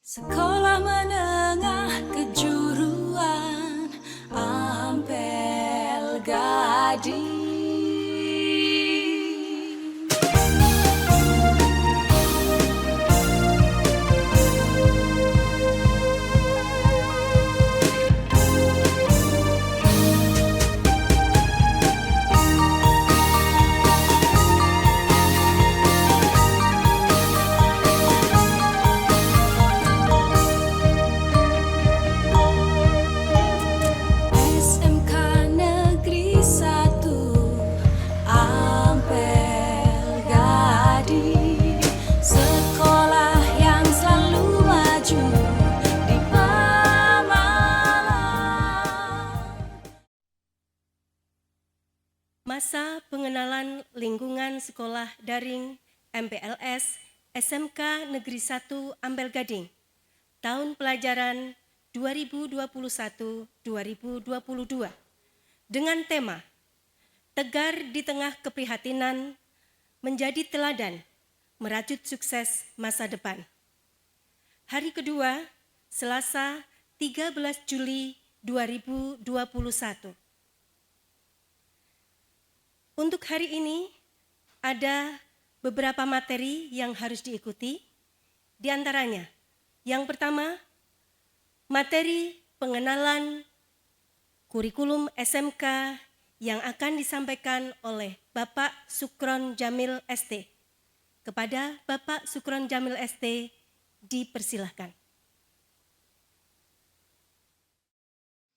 Sekolah Menengah Kejuruan Ampel Gading. SMK Negeri 1 Ampel Gading, sekolah yang selalu maju di Pemalang. Masa pengenalan lingkungan sekolah daring MPLS SMK Negeri 1 Ampel Gading, tahun pelajaran 2021-2022, dengan tema Tegar di Tengah Keprihatinan, Menjadi Teladan, Merajut Sukses Masa Depan. Hari kedua, Selasa 13 Juli 2021. Untuk hari ini, ada beberapa materi yang harus diikuti. Di antaranya, yang pertama, materi pengenalan kurikulum SMK yang akan disampaikan oleh Bapak Sukron Jamil ST. Kepada Bapak Sukron Jamil ST, dipersilahkan.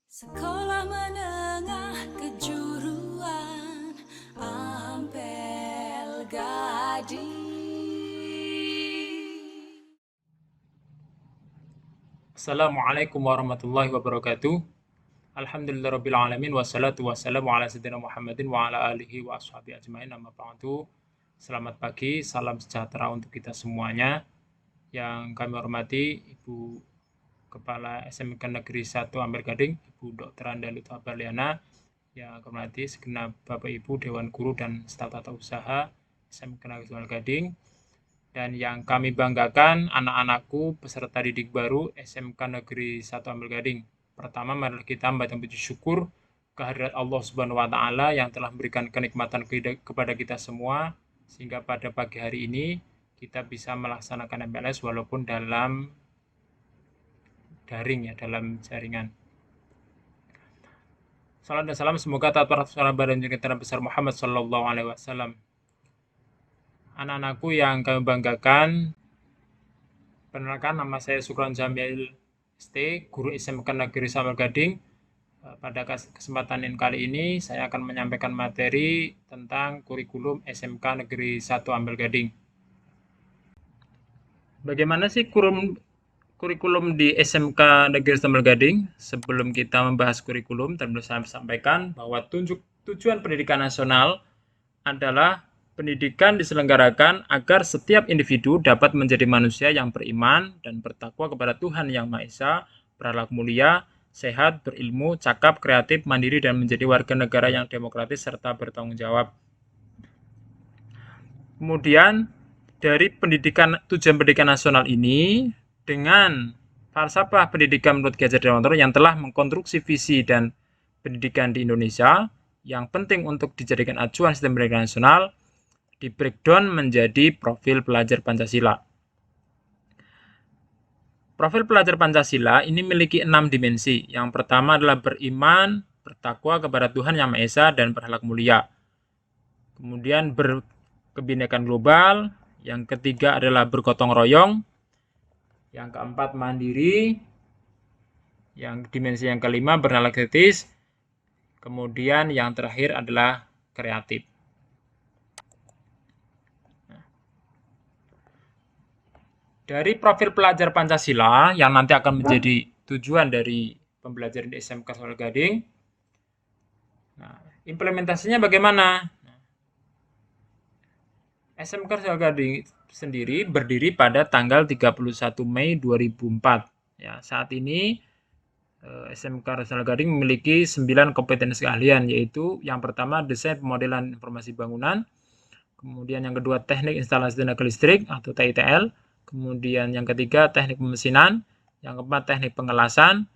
Sekolah Menengah Kejuruan Ampel Gading. Assalamualaikum warahmatullahi wabarakatuh. Alhamdulillahirabbil alamin wassalatu wassalamu ala sayyidina Muhammadin wa ala alihi wa ashabihi ajmain. Amma ba'du. Selamat pagi, salam sejahtera untuk kita semuanya. Yang kami hormati Ibu Kepala SMK Negeri 1 Ampel Gading, Ibu Dr. Andalut Abaliana. Yang kami hormati segenap Bapak Ibu Dewan Guru dan staf tata usaha SMK Negeri 1 Ampel Gading. Dan yang kami banggakan, anak-anakku peserta didik baru SMK Negeri 1 Ampel Gading. Pertama, mari kita membaca puji syukur kehadirat Allah Subhanahu wa Ta'ala yang telah memberikan kenikmatan kepada kita semua, sehingga pada pagi hari ini kita bisa melaksanakan MPLS walaupun dalam daring, dalam jaringan. Salam dan salam semoga taat para badan junjungan besar Muhammad Sallallahu Alaihi Wasallam. Anak-anakku yang kami banggakan, perkenalkan, nama saya Sukron Jamil ST, guru SMK Negeri 1 Ampel Gading. Pada kesempatan kali ini saya akan menyampaikan materi tentang kurikulum SMK Negeri 1 Ampel Gading. Bagaimana sih kurikulum di SMK Negeri 1 Ampel Gading? Sebelum kita membahas kurikulum, perlu saya sampaikan bahwa tujuan pendidikan nasional adalah pendidikan diselenggarakan agar setiap individu dapat menjadi manusia yang beriman dan bertakwa kepada Tuhan Yang Maha Esa, berakhlak mulia, sehat, berilmu, cakap, kreatif, mandiri, dan menjadi warga negara yang demokratis serta bertanggung jawab. Kemudian, dari tujuan pendidikan nasional ini, dengan falsafah pendidikan menurut Ki Hajar Dewantara yang telah mengkonstruksi visi dan pendidikan di Indonesia, yang penting untuk dijadikan acuan sistem pendidikan nasional, di breakdown menjadi profil pelajar Pancasila. Profil pelajar Pancasila ini memiliki 6 dimensi. Yang pertama adalah beriman, bertakwa kepada Tuhan Yang Maha Esa, dan berakhlak mulia. Kemudian berkebinekaan global. Yang ketiga adalah bergotong royong. Yang keempat mandiri. Yang dimensi yang kelima bernalar kritis. Kemudian yang terakhir adalah kreatif. Dari profil pelajar Pancasila yang nanti akan menjadi tujuan dari pembelajaran di SMK Ampel Gading. Nah, implementasinya bagaimana? SMK Ampel Gading sendiri berdiri pada tanggal 31 Mei 2004. Ya, saat ini SMK Ampel Gading memiliki 9 kompetensi keahlian, yaitu yang pertama desain pemodelan informasi bangunan, kemudian yang kedua teknik instalasi tenaga listrik atau TITL, kemudian yang ketiga teknik pemesinan, yang keempat teknik pengelasan,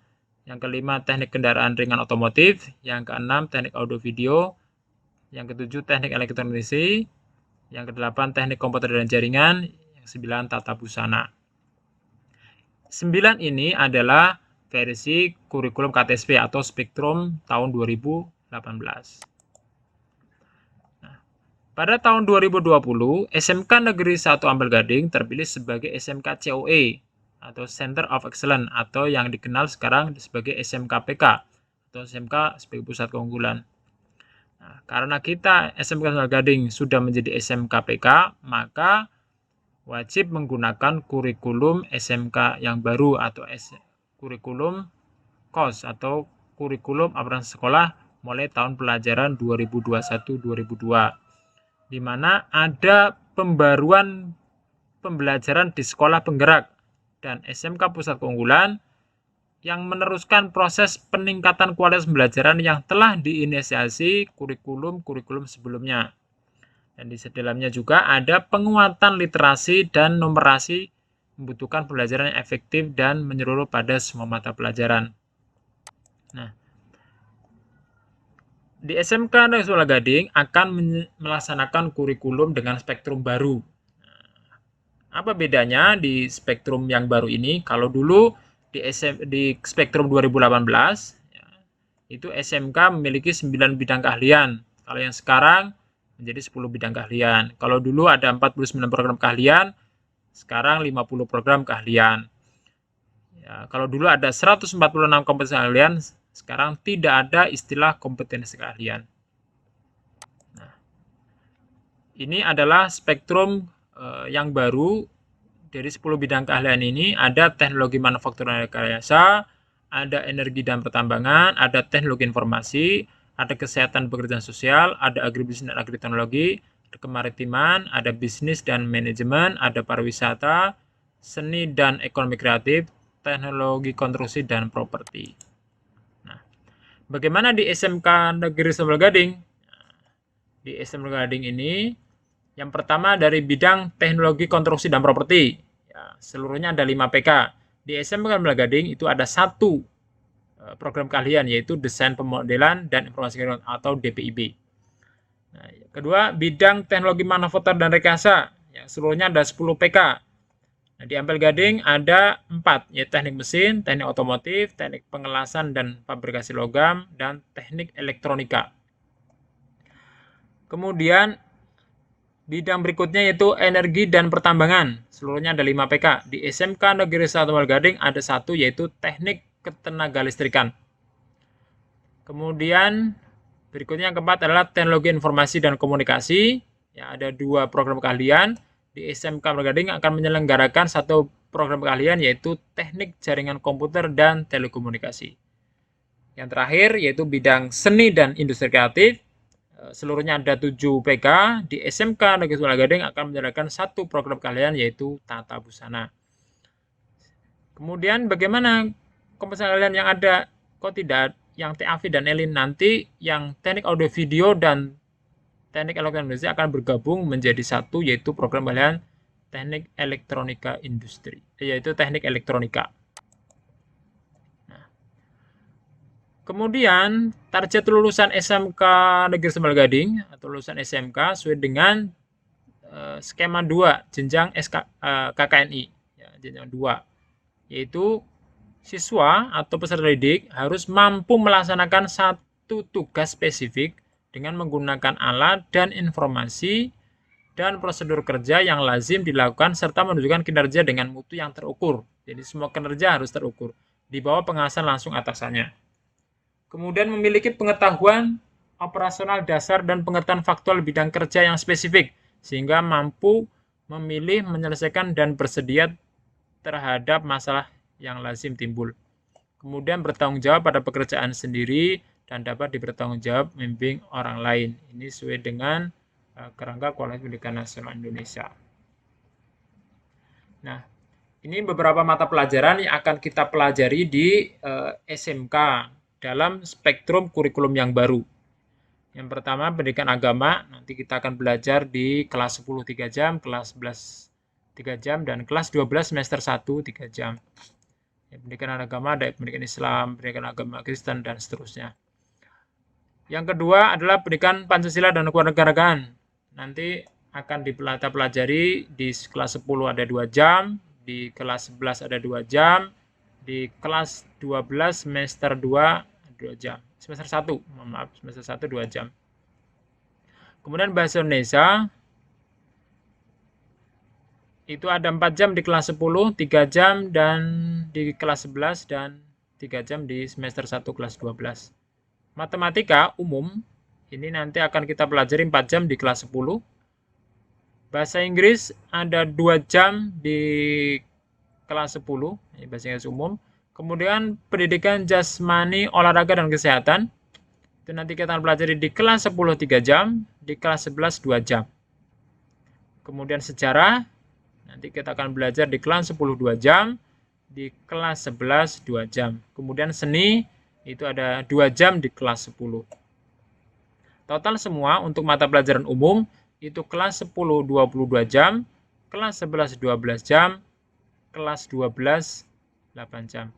yang kelima teknik kendaraan ringan otomotif, yang keenam teknik audio video, yang ketujuh teknik elektronikasi, yang kedelapan teknik komputer dan jaringan, yang sembilan tata busana. 9 ini adalah versi kurikulum KTSP atau Spektrum tahun 2018. Pada tahun 2020, SMK Negeri 1 Ampel Gading terpilih sebagai SMK COE atau Center of Excellence atau yang dikenal sekarang sebagai SMK PK atau SMK sebagai pusat keunggulan. Nah, karena kita SMK Ampel Gading sudah menjadi SMK PK, maka wajib menggunakan kurikulum SMK yang baru atau kurikulum KOS atau kurikulum aparatur sekolah mulai tahun pelajaran 2021-2022. Di mana ada pembaruan pembelajaran di sekolah penggerak dan SMK Pusat Keunggulan yang meneruskan proses peningkatan kualitas pembelajaran yang telah diinisiasi kurikulum sebelumnya. Dan di dalamnya juga ada penguatan literasi dan numerasi membutuhkan pembelajaran yang efektif dan menyeluruh pada semua mata pelajaran. Nah, di SMK Negeri 1 Gading akan melaksanakan kurikulum dengan spektrum baru. Apa bedanya di spektrum yang baru ini? Kalau dulu di spektrum 2018, itu SMK memiliki 9 bidang keahlian. Kalau yang sekarang menjadi 10 bidang keahlian. Kalau dulu ada 49 program keahlian, sekarang 50 program keahlian. Ya, kalau dulu ada 146 kompetensi keahlian, sekarang tidak ada istilah kompetensi keahlian. Nah, ini adalah spektrum yang baru dari 10 bidang keahlian ini. Ada teknologi manufaktur dan rekayasa, ada energi dan pertambangan, ada teknologi informasi, ada kesehatan pekerjaan sosial, ada agribisnis dan agriteknologi, ada kemaritiman, ada bisnis dan manajemen, ada pariwisata, seni dan ekonomi kreatif, teknologi konstruksi dan properti. Bagaimana di SMK Negeri 1 Ampel Gading? Di SMK Gading ini, yang pertama dari bidang teknologi konstruksi dan properti. Ya, seluruhnya ada 5 PK. Di SMK Ampel Gading itu ada 1 program keahlian, yaitu desain pemodelan dan informasi atau DPIB. Nah, kedua, bidang teknologi manufaktur dan rekayasa. Ya, seluruhnya ada 10 PK. Nah, di Ampel Gading ada 4, yaitu teknik mesin, teknik otomotif, teknik pengelasan dan fabrikasi logam, dan teknik elektronika. Kemudian, bidang berikutnya yaitu energi dan pertambangan. Seluruhnya ada 5 PK. Di SMK Negeri 1 Ampel Gading ada 1, yaitu teknik ketenaga listrikan. Kemudian, berikutnya yang keempat adalah teknologi informasi dan komunikasi. Ya, ada 2 program keahlian. Di SMK Ampel Gading akan menyelenggarakan 1 program keahlian yaitu teknik jaringan komputer dan telekomunikasi. Yang terakhir yaitu bidang seni dan industri kreatif. Seluruhnya ada 7 PK. Di SMK Negeri 1 Ampel Gading akan menyelenggarakan 1 program keahlian yaitu tata busana. Kemudian bagaimana kompetensi keahlian yang ada? Kok tidak yang TAV dan ELIN? Nanti yang teknik audio video dan teknik elektronika akan bergabung menjadi 1, yaitu program keahlian teknik elektronika industri, yaitu teknik elektronika. Nah, kemudian target lulusan SMK Negeri 1 Ampel Gading atau lulusan SMK sesuai dengan skema 2 jenjang KKNI, ya, jenjang 2, yaitu siswa atau peserta didik harus mampu melaksanakan 1 tugas spesifik dengan menggunakan alat dan informasi dan prosedur kerja yang lazim dilakukan serta menunjukkan kinerja dengan mutu yang terukur. Jadi semua kinerja harus terukur di bawah pengawasan langsung atasannya. Kemudian memiliki pengetahuan operasional dasar dan pengetahuan faktual bidang kerja yang spesifik sehingga mampu memilih, menyelesaikan dan bersedia terhadap masalah yang lazim timbul. Kemudian bertanggung jawab pada pekerjaan sendiri dan dapat dipertanggungjawab membimbing orang lain. Ini sesuai dengan kerangka kualitas pendidikan nasional Indonesia. Nah, ini beberapa mata pelajaran yang akan kita pelajari di SMK dalam spektrum kurikulum yang baru. Yang pertama pendidikan agama, nanti kita akan belajar di kelas 10 3 jam, kelas 11 3 jam, dan kelas 12 semester 1 3 jam. Ya, pendidikan agama ada pendidikan Islam, pendidikan agama Kristen, dan seterusnya. Yang kedua adalah pendidikan Pancasila dan kewarganegaraan. Nanti akan kita pelajari di kelas 10 ada 2 jam, di kelas 11 ada 2 jam, di kelas 12 semester 2 2 jam. Semester 1, maaf, semester 1 2 jam. Kemudian bahasa Indonesia itu ada 4 jam di kelas 10, 3 jam dan di kelas 11, dan 3 jam di semester 1 kelas 12. Matematika umum ini nanti akan kita pelajari 4 jam di kelas 10. Bahasa Inggris ada 2 jam di kelas 10, ini bahasa Inggris umum. Kemudian pendidikan jasmani, olahraga, dan kesehatan itu nanti kita akan pelajari di kelas 10 3 jam, di kelas 11 2 jam. Kemudian sejarah nanti kita akan belajar di kelas 10 2 jam, di kelas 11 2 jam. Kemudian seni itu ada 2 jam di kelas 10. Total semua untuk mata pelajaran umum itu kelas 10 22 jam, kelas 11 12 jam, kelas 12 8 jam.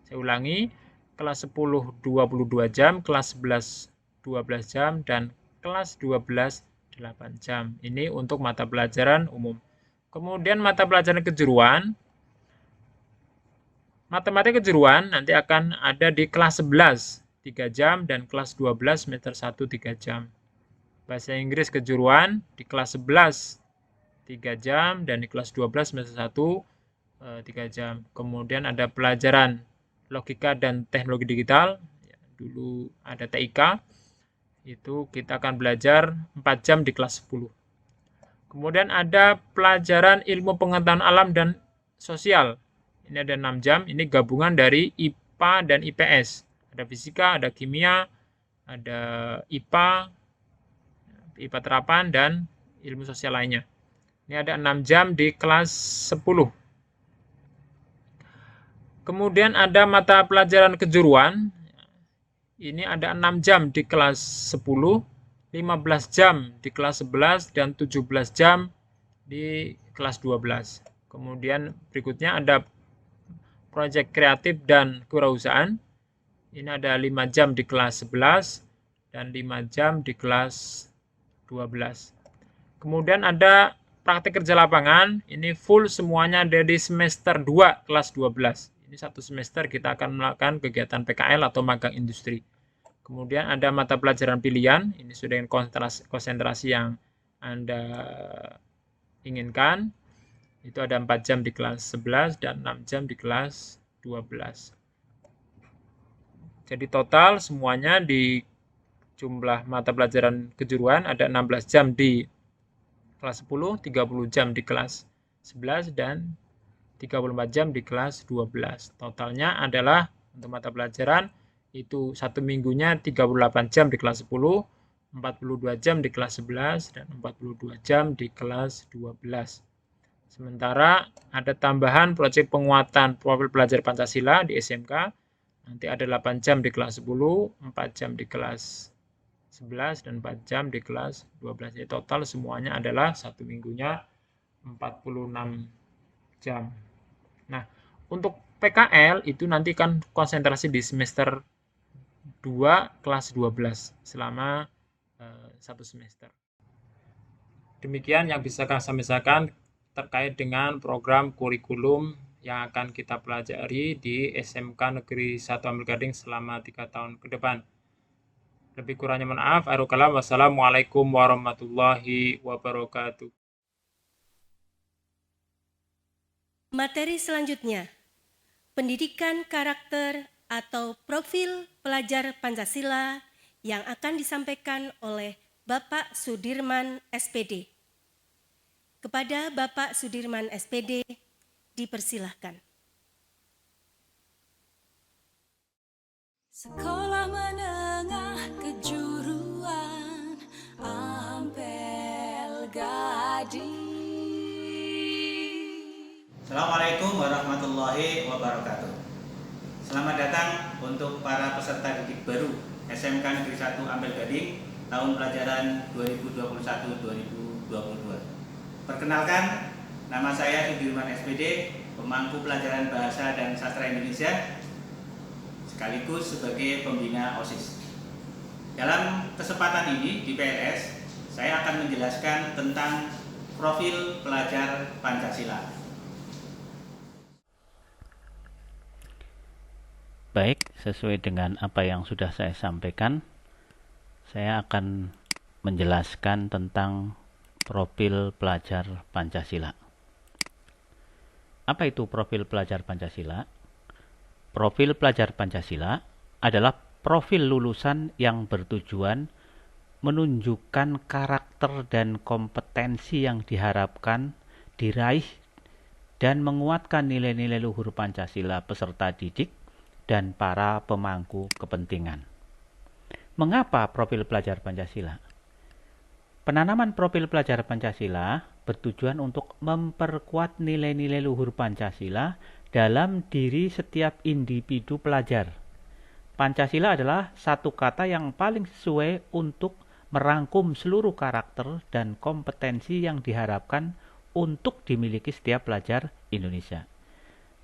Saya ulangi, kelas 10 22 jam, kelas 11 12 jam, dan kelas 12 8 jam. Ini untuk mata pelajaran umum. Kemudian mata pelajaran kejuruan, matematika kejuruan nanti akan ada di kelas 11 3 jam, dan kelas 12 semester 1 3 jam. Bahasa Inggris kejuruan di kelas 11 3 jam, dan di kelas 12 semester 1 3 jam. Kemudian ada pelajaran logika dan teknologi digital, ya, dulu ada TIK, itu kita akan belajar 4 jam di kelas 10. Kemudian ada pelajaran ilmu pengetahuan alam dan sosial. Ini ada 6 jam, ini gabungan dari IPA dan IPS. Ada fisika, ada kimia, ada IPA, IPA terapan, dan ilmu sosial lainnya. Ini ada 6 jam di kelas 10. Kemudian ada mata pelajaran kejuruan. Ini ada 6 jam di kelas 10. 15 jam di kelas 11, dan 17 jam di kelas 12. Kemudian berikutnya ada proyek kreatif dan kewirausahaan. Ini ada 5 jam di kelas 11 dan 5 jam di kelas 12. Kemudian ada praktik kerja lapangan. Ini full semuanya dari semester 2 kelas 12. Ini satu semester kita akan melakukan kegiatan PKL atau magang industri. Kemudian ada mata pelajaran pilihan, ini sudah dengan konsentrasi yang Anda inginkan. Itu ada 4 jam di kelas 11 dan 6 jam di kelas 12. Jadi total semuanya di jumlah mata pelajaran kejuruan ada 16 jam di kelas 10, 30 jam di kelas 11, dan 34 jam di kelas 12. Totalnya adalah untuk mata pelajaran itu 1 minggunya 38 jam di kelas 10, 42 jam di kelas 11, dan 42 jam di kelas 12. Sementara ada tambahan proyek penguatan profil pelajar Pancasila di SMK, nanti ada 8 jam di kelas 10, 4 jam di kelas 11, dan 4 jam di kelas 12. Jadi total semuanya adalah 1 minggunya 46 jam. Nah, untuk PKL itu nanti kan konsentrasi di semester 2 kelas 12 selama 1 semester. Demikian yang bisa kami sampaikan terkait dengan program kurikulum yang akan kita pelajari di SMK Negeri 1 Ampel Gading selama 3 tahun ke depan. Lebih kurangnya mohon maaf. Wassalamualaikum warahmatullahi wabarakatuh. Materi selanjutnya, pendidikan karakter atau profil pelajar Pancasila yang akan disampaikan oleh Bapak Sudirman SPD. Kepada Bapak Sudirman SPD, dipersilahkan. Sekolah Menengah Kejuruan Ampel Gading. Assalamualaikum warahmatullahi wabarakatuh. Selamat datang untuk para peserta didik baru SMK Negeri 1 Ampel Gading tahun pelajaran 2021-2022. Perkenalkan, Nama saya Sudirman SPD, pemangku pelajaran Bahasa dan Sastra Indonesia, sekaligus sebagai pembina OSIS. Dalam kesempatan ini di PLS, saya akan menjelaskan tentang profil pelajar Pancasila. Baik, sesuai dengan apa yang sudah saya sampaikan, saya akan menjelaskan tentang profil pelajar Pancasila. Apa itu profil pelajar Pancasila? Profil pelajar Pancasila adalah profil lulusan yang bertujuan menunjukkan karakter dan kompetensi yang diharapkan diraih dan menguatkan nilai-nilai luhur Pancasila peserta didik dan para pemangku kepentingan. Mengapa profil pelajar Pancasila? Penanaman profil pelajar Pancasila bertujuan untuk memperkuat nilai-nilai luhur Pancasila dalam diri setiap individu pelajar. Pancasila adalah satu kata yang paling sesuai untuk merangkum seluruh karakter dan kompetensi yang diharapkan untuk dimiliki setiap pelajar Indonesia.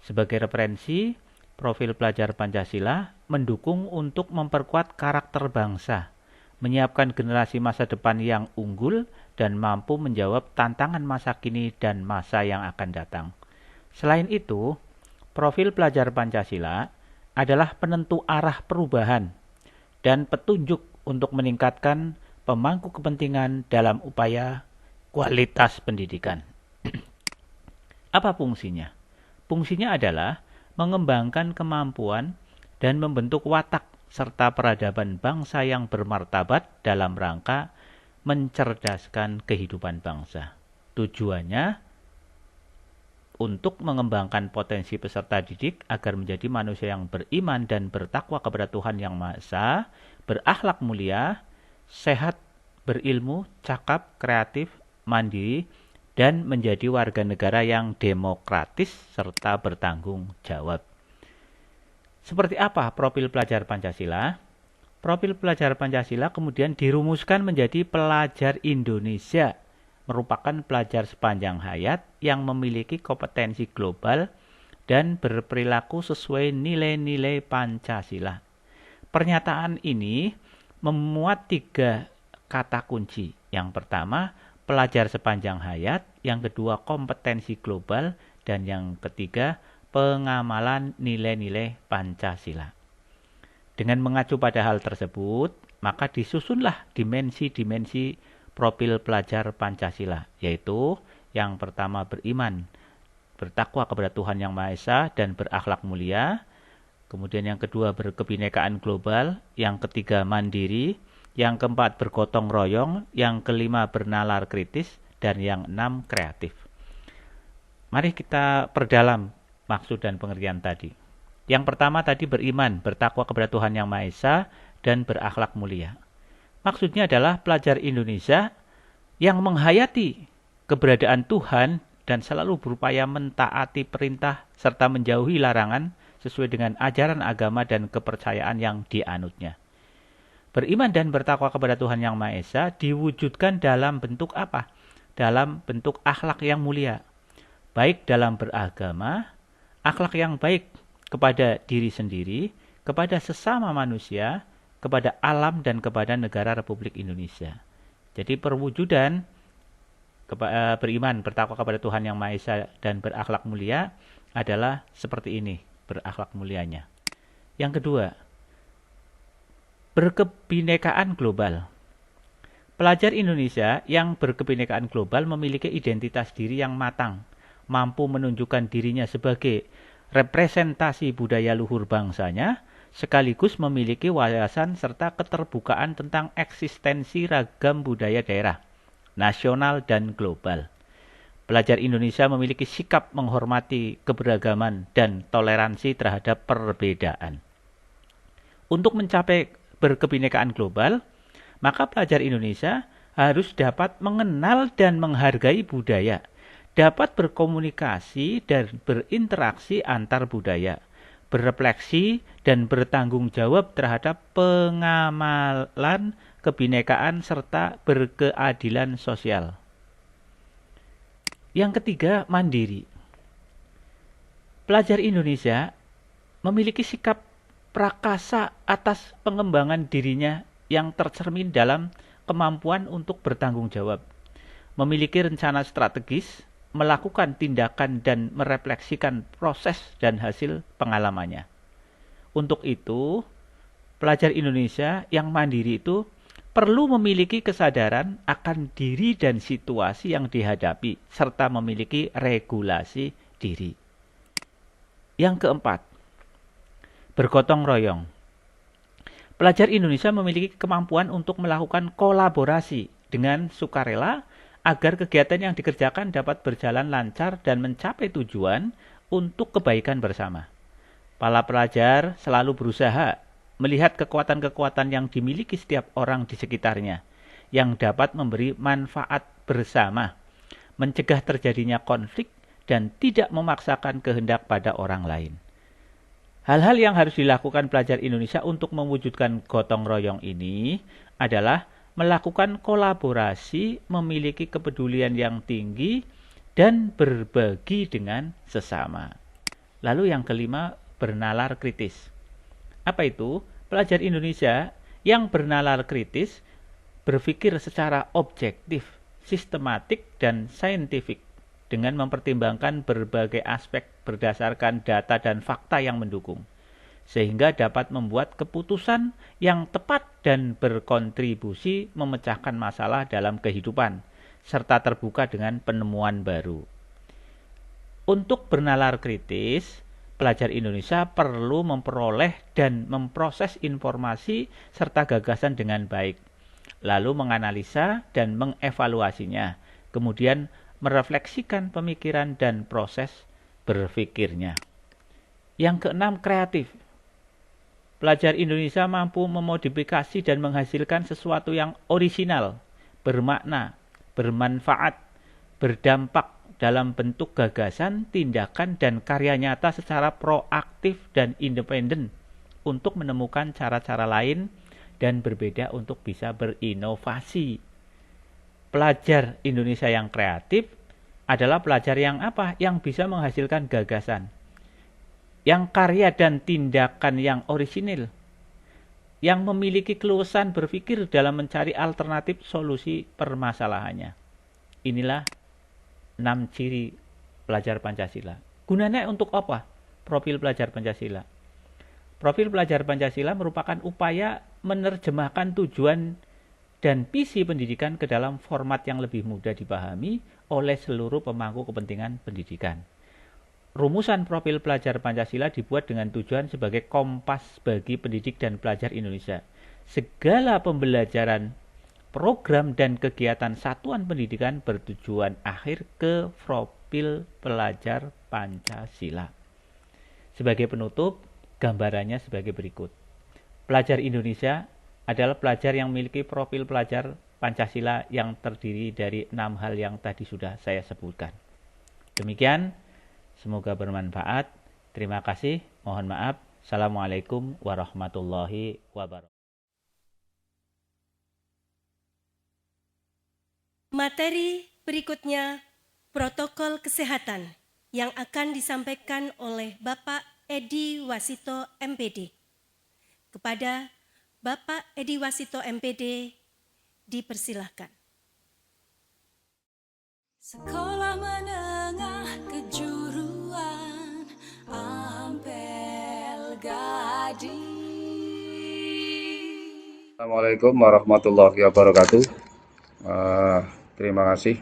Sebagai referensi, profil pelajar Pancasila mendukung untuk memperkuat karakter bangsa, menyiapkan generasi masa depan yang unggul dan mampu menjawab tantangan masa kini dan masa yang akan datang. Selain itu, profil pelajar Pancasila adalah penentu arah perubahan dan petunjuk untuk meningkatkan pemangku kepentingan dalam upaya kualitas pendidikan. Apa fungsinya? Fungsinya adalah mengembangkan kemampuan dan membentuk watak serta peradaban bangsa yang bermartabat dalam rangka mencerdaskan kehidupan bangsa. Tujuannya untuk mengembangkan potensi peserta didik agar menjadi manusia yang beriman dan bertakwa kepada Tuhan Yang Maha Esa, berakhlak mulia, sehat, berilmu, cakap, kreatif, mandiri, dan menjadi warga negara yang demokratis serta bertanggung jawab. Seperti apa profil pelajar Pancasila? Profil pelajar Pancasila kemudian dirumuskan menjadi pelajar Indonesia, merupakan pelajar sepanjang hayat yang memiliki kompetensi global dan berperilaku sesuai nilai-nilai Pancasila. Pernyataan ini memuat 3 kata kunci. Yang pertama, pelajar sepanjang hayat, yang kedua kompetensi global, dan yang ketiga pengamalan nilai-nilai Pancasila. Dengan mengacu pada hal tersebut, maka disusunlah dimensi-dimensi profil pelajar Pancasila, yaitu yang pertama beriman, bertakwa kepada Tuhan Yang Maha Esa dan berakhlak mulia, kemudian yang kedua berkebinekaan global, yang ketiga mandiri, yang keempat bergotong royong, yang kelima bernalar kritis, dan yang 6 kreatif. Mari kita perdalam maksud dan pengertian tadi. Yang pertama tadi beriman, bertakwa kepada Tuhan Yang Maha Esa, dan berakhlak mulia. Maksudnya adalah pelajar Indonesia yang menghayati keberadaan Tuhan dan selalu berupaya mentaati perintah serta menjauhi larangan sesuai dengan ajaran agama dan kepercayaan yang dianutnya. Beriman dan bertakwa kepada Tuhan Yang Maha Esa diwujudkan dalam bentuk apa? Dalam bentuk akhlak yang mulia. Baik dalam beragama, akhlak yang baik kepada diri sendiri, kepada sesama manusia, kepada alam dan kepada negara Republik Indonesia. Jadi perwujudan beriman, bertakwa kepada Tuhan Yang Maha Esa dan berakhlak mulia adalah seperti ini, berakhlak mulianya. Yang kedua, berkebinekaan global. Pelajar Indonesia yang berkebinekaan global memiliki identitas diri yang matang, mampu menunjukkan dirinya sebagai representasi budaya luhur bangsanya, sekaligus memiliki wawasan serta keterbukaan tentang eksistensi ragam budaya daerah, nasional dan global. Pelajar Indonesia memiliki sikap menghormati keberagaman dan toleransi terhadap perbedaan. Untuk mencapai berkebinekaan global, maka pelajar Indonesia harus dapat mengenal dan menghargai budaya, dapat berkomunikasi dan berinteraksi antar budaya, berefleksi dan bertanggung jawab terhadap pengamalan kebinekaan serta berkeadilan sosial. Yang ketiga, mandiri. Pelajar Indonesia memiliki sikap prakasa atas pengembangan dirinya yang tercermin dalam kemampuan untuk bertanggung jawab, memiliki rencana strategis, melakukan tindakan dan merefleksikan proses dan hasil pengalamannya. Untuk itu, pelajar Indonesia yang mandiri itu perlu memiliki kesadaran akan diri dan situasi yang dihadapi, serta memiliki regulasi diri. Yang keempat, bergotong royong. Pelajar Indonesia memiliki kemampuan untuk melakukan kolaborasi dengan sukarela agar kegiatan yang dikerjakan dapat berjalan lancar dan mencapai tujuan untuk kebaikan bersama. Para pelajar selalu berusaha melihat kekuatan-kekuatan yang dimiliki setiap orang di sekitarnya yang dapat memberi manfaat bersama, mencegah terjadinya konflik, dan tidak memaksakan kehendak pada orang lain. Hal-hal yang harus dilakukan pelajar Indonesia untuk mewujudkan gotong royong ini adalah melakukan kolaborasi, memiliki kepedulian yang tinggi, dan berbagi dengan sesama. Lalu yang kelima, bernalar kritis. Apa itu? Pelajar Indonesia yang bernalar kritis berpikir secara objektif, sistematik, dan saintifik dengan mempertimbangkan berbagai aspek berdasarkan data dan fakta yang mendukung, sehingga dapat membuat keputusan yang tepat dan berkontribusi memecahkan masalah dalam kehidupan, serta terbuka dengan penemuan baru. Untuk bernalar kritis, pelajar Indonesia perlu memperoleh dan memproses informasi serta gagasan dengan baik, lalu menganalisa dan mengevaluasinya, kemudian merefleksikan pemikiran dan proses berpikirnya. Yang keenam, kreatif. Pelajar Indonesia mampu memodifikasi dan menghasilkan sesuatu yang orisinal, bermakna, bermanfaat, berdampak dalam bentuk gagasan, tindakan, dan karya nyata secara proaktif dan independen untuk menemukan cara-cara lain dan berbeda untuk bisa berinovasi. Pelajar Indonesia yang kreatif adalah pelajar yang apa? Yang bisa menghasilkan gagasan, yang karya dan tindakan yang orisinil, yang memiliki keluasan berpikir dalam mencari alternatif solusi permasalahannya. Inilah 6 ciri pelajar Pancasila. Gunanya untuk apa? Profil pelajar Pancasila. Profil pelajar Pancasila merupakan upaya menerjemahkan tujuan dan visi pendidikan ke dalam format yang lebih mudah dipahami oleh seluruh pemangku kepentingan pendidikan. Rumusan profil pelajar Pancasila dibuat dengan tujuan sebagai kompas bagi pendidik dan pelajar Indonesia. Segala pembelajaran, program, dan kegiatan satuan pendidikan bertujuan akhir ke profil pelajar Pancasila. Sebagai penutup, gambarannya sebagai berikut. Pelajar Indonesia adalah pelajar yang memiliki profil pelajar Pancasila yang terdiri dari 6 hal yang tadi sudah saya sebutkan. Demikian, semoga bermanfaat. Terima kasih, mohon maaf. Assalamualaikum warahmatullahi wabarakatuh. Materi berikutnya, protokol kesehatan yang akan disampaikan oleh Bapak Edi Wasito MPD. Kepada Bapak Edi Wasito MPD, dipersilahkan. Sekolah Menengah Kejuruan Ampel Gading. Assalamualaikum warahmatullahi wabarakatuh. Terima kasih.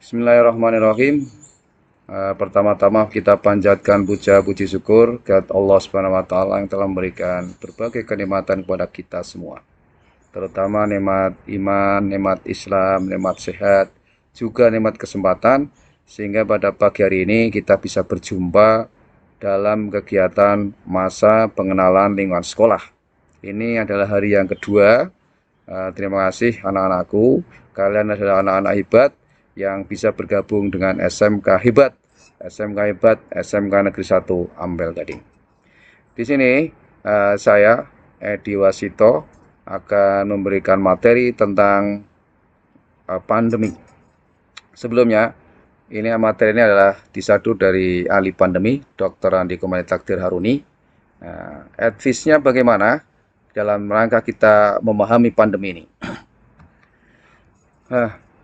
Bismillahirrahmanirrahim. Pertama-tama kita panjatkan puja-puji syukur kepada Allah Subhanahu wa taala yang telah memberikan berbagai kenikmatan kepada kita semua. Terutama nikmat iman, nikmat Islam, nikmat sehat, juga nikmat kesempatan, sehingga pada pagi hari ini kita bisa berjumpa dalam kegiatan masa pengenalan lingkungan sekolah. Ini adalah hari yang kedua. Terima kasih anak-anakku. Kalian adalah anak-anak hebat yang bisa bergabung dengan SMK Hebat SMK Negeri 1 Ampel Gading. Di sini saya Edi Wasito akan memberikan materi tentang pandemi. Sebelumnya Ini materi ini adalah disadu dari ahli pandemi, Dr. Andi Komani Takdir Haruni. Nah, advice-nya bagaimana dalam rangka kita memahami pandemi ini?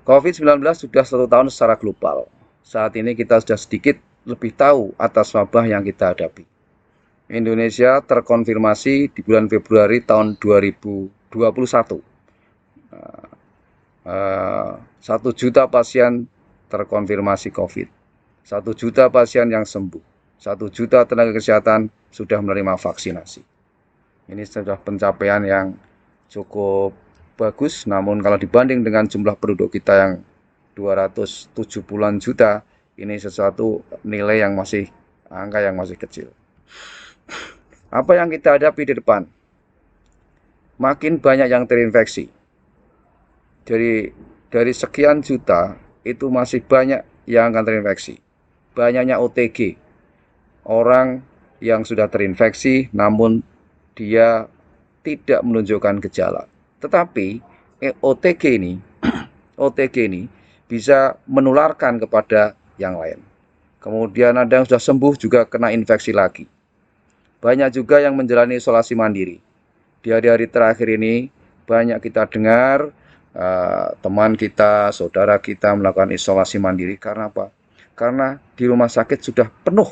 COVID-19 sudah 1 tahun secara global. Saat ini kita sudah sedikit lebih tahu atas wabah yang kita hadapi. Indonesia terkonfirmasi di bulan Februari tahun 2021. 1 juta pasien terkonfirmasi COVID. 1 juta pasien yang sembuh. 1 juta tenaga kesehatan sudah menerima vaksinasi. Ini sudah pencapaian yang cukup bagus, namun kalau dibanding dengan jumlah penduduk kita yang 270-an juta, ini sesuatu nilai yang angka yang masih kecil. Apa yang kita hadapi di depan? Makin banyak yang terinfeksi. Dari sekian juta, itu masih banyak yang akan terinfeksi. Banyaknya OTG, orang yang sudah terinfeksi namun dia tidak menunjukkan gejala. Tetapi OTG ini bisa menularkan kepada yang lain. Kemudian ada yang sudah sembuh juga kena infeksi lagi. Banyak juga yang menjalani isolasi mandiri. Di hari-hari terakhir ini banyak kita dengar teman kita, saudara kita melakukan isolasi mandiri. Karena apa? Karena di rumah sakit sudah penuh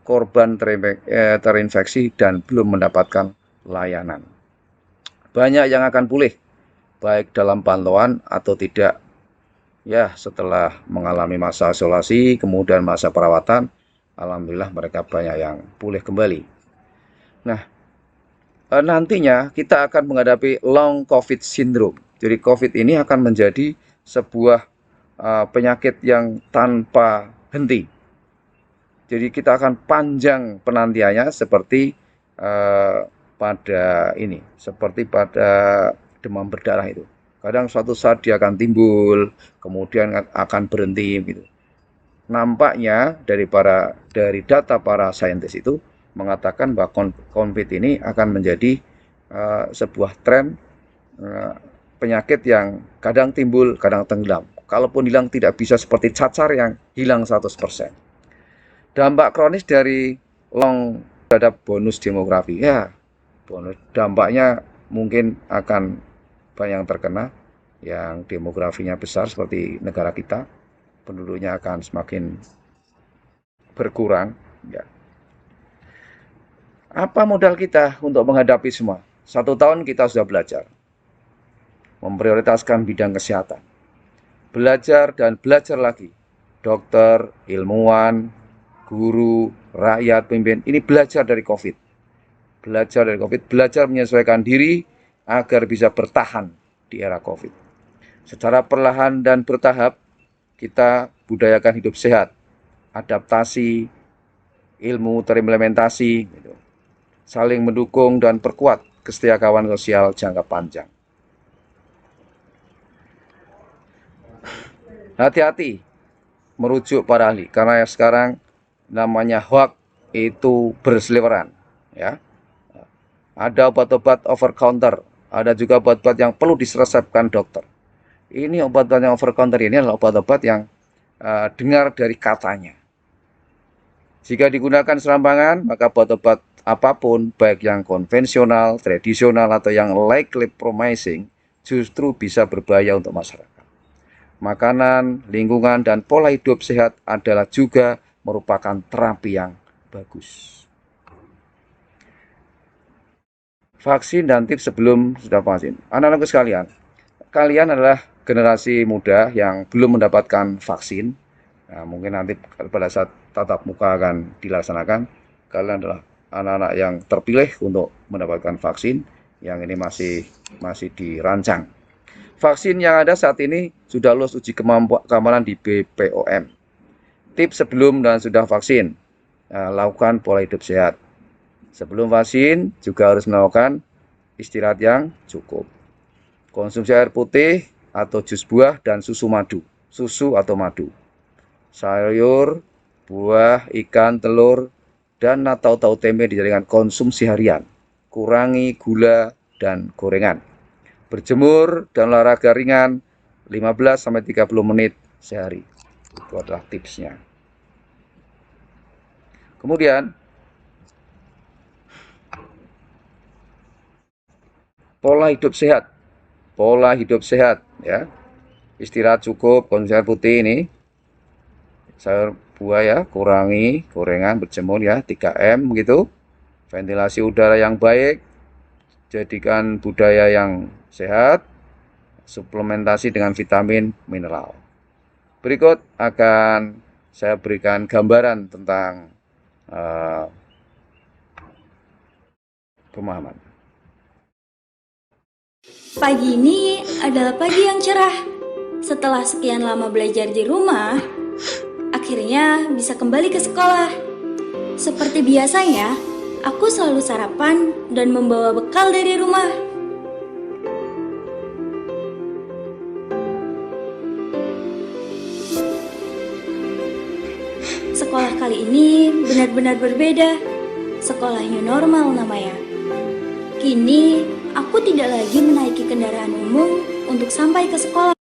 korban terinfeksi dan belum mendapatkan layanan. Banyak yang akan pulih, baik dalam pantauan atau tidak. Ya, setelah mengalami masa isolasi, kemudian masa perawatan, alhamdulillah mereka banyak yang pulih kembali. Nah, nantinya kita akan menghadapi long COVID syndrome. Jadi COVID ini akan menjadi sebuah penyakit yang tanpa henti. Jadi kita akan panjang penantiannya seperti pada demam berdarah itu. Kadang suatu saat dia akan timbul, kemudian akan berhenti gitu. Nampaknya dari data para saintis itu mengatakan bahwa COVID ini akan menjadi sebuah tren penyakit yang kadang timbul, kadang tenggelam. Kalaupun hilang tidak bisa seperti cacar yang hilang 100%. Dampak kronis dari long terhadap bonus demografi. Ya, dampaknya mungkin akan banyak yang terkena, yang demografinya besar seperti negara kita, penduduknya akan semakin berkurang. Ya. Apa modal kita untuk menghadapi semua? 1 tahun kita sudah belajar, memprioritaskan bidang kesehatan, belajar dan belajar lagi. Dokter, ilmuwan, guru, rakyat, pemimpin, ini belajar dari COVID. Belajar menyesuaikan diri agar bisa bertahan di era COVID. Secara perlahan dan bertahap, kita budayakan hidup sehat, adaptasi, ilmu terimplementasi, gitu. Saling mendukung dan perkuat kesetiakawan sosial jangka panjang. Hati-hati merujuk para ahli, karena sekarang namanya hoax itu berseliweran, ya. Ada obat-obat over counter, ada juga obat-obat yang perlu diresepkan dokter. Ini obat-obat yang over counter ini adalah obat-obat yang dengar dari katanya. Jika digunakan serampangan, maka obat-obat apapun, baik yang konvensional, tradisional, atau yang likely promising, justru bisa berbahaya untuk masyarakat. Makanan, lingkungan, dan pola hidup sehat adalah juga merupakan terapi yang bagus. Vaksin dan tips sebelum sudah vaksin. Anak-anakku sekalian, kalian adalah generasi muda yang belum mendapatkan vaksin. Nah, mungkin nanti pada saat tatap muka akan dilaksanakan, kalian adalah anak-anak yang terpilih untuk mendapatkan vaksin. Yang ini masih dirancang. Vaksin yang ada saat ini sudah lulus uji keamanan di BPOM. Tips sebelum dan sudah vaksin, lakukan pola hidup sehat. Sebelum vaksin juga harus melakukan istirahat yang cukup. Konsumsi air putih atau jus buah dan susu atau madu. Sayur, buah, ikan, telur, dan tahu tempe dijadikan konsumsi harian. Kurangi gula dan gorengan. Berjemur dan olahraga ringan 15-30 menit sehari. Itu adalah tipsnya. Kemudian pola hidup sehat. Pola hidup sehat ya. Istirahat cukup, konsumsi air putih ini. Sayur buah ya, kurangi gorengan, berjemur ya, 3M begitu. Ventilasi udara yang baik, jadikan budaya yang sehat, suplementasi dengan vitamin, mineral. Berikut akan saya berikan gambaran tentang pemahaman. Pagi ini adalah pagi yang cerah. Setelah sekian lama belajar di rumah, akhirnya bisa kembali ke sekolah. Seperti biasanya, aku selalu sarapan dan membawa bekal dari rumah. Sekolah kali ini benar-benar berbeda. Sekolah new normal namanya. Kini, aku tidak lagi menaiki kendaraan umum untuk sampai ke sekolah.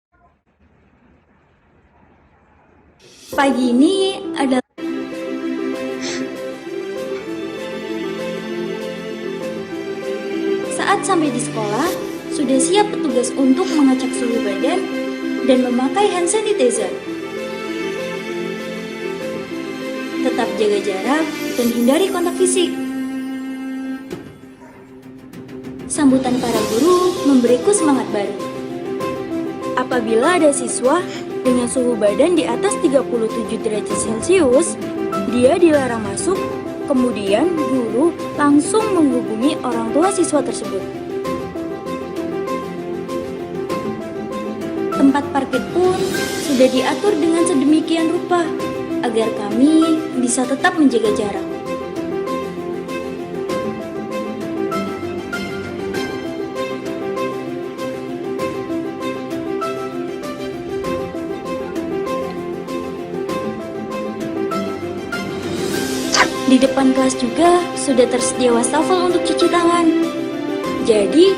Pagi ini adalah saat sampai di sekolah, sudah siap petugas untuk mengecek suhu badan dan memakai hand sanitizer. Tetap jaga jarak dan hindari kontak fisik. Sambutan para guru memberiku semangat baru. Apabila ada siswa dengan suhu badan di atas 37 derajat Celcius, dia dilarang masuk, kemudian guru langsung menghubungi orang tua siswa tersebut. Tempat parkir pun sudah diatur dengan sedemikian rupa agar kami bisa tetap menjaga jarak. Di depan kelas juga sudah tersedia wastafel untuk cuci tangan. Jadi,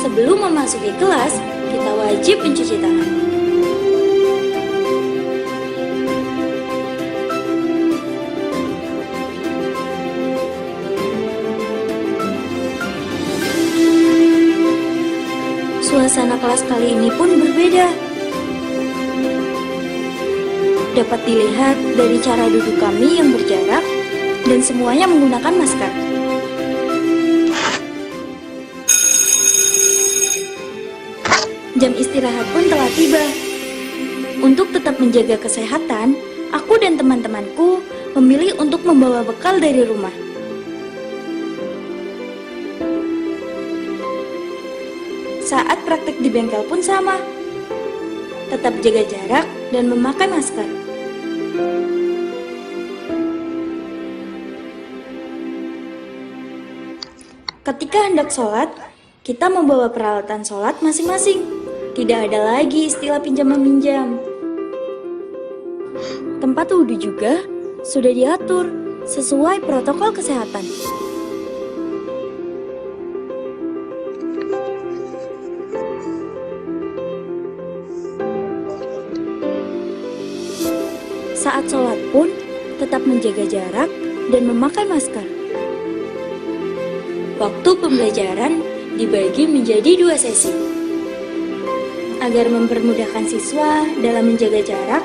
sebelum memasuki kelas, kita wajib mencuci tangan. Suasana kelas kali ini pun berbeda. Dapat dilihat dari cara duduk kami yang berjarak dan semuanya menggunakan masker. Jam istirahat pun telah tiba. Untuk tetap menjaga kesehatan, aku dan teman-temanku memilih untuk membawa bekal dari rumah. Saat praktek di bengkel pun sama. Tetap jaga jarak dan memakai masker. Ketika hendak sholat, kita membawa peralatan sholat masing-masing. Tidak ada lagi istilah pinjam-meminjam. Tempat wudhu juga sudah diatur sesuai protokol kesehatan. Saat sholat pun tetap menjaga jarak dan memakai masker. Waktu pembelajaran dibagi menjadi 2 sesi agar mempermudahkan siswa dalam menjaga jarak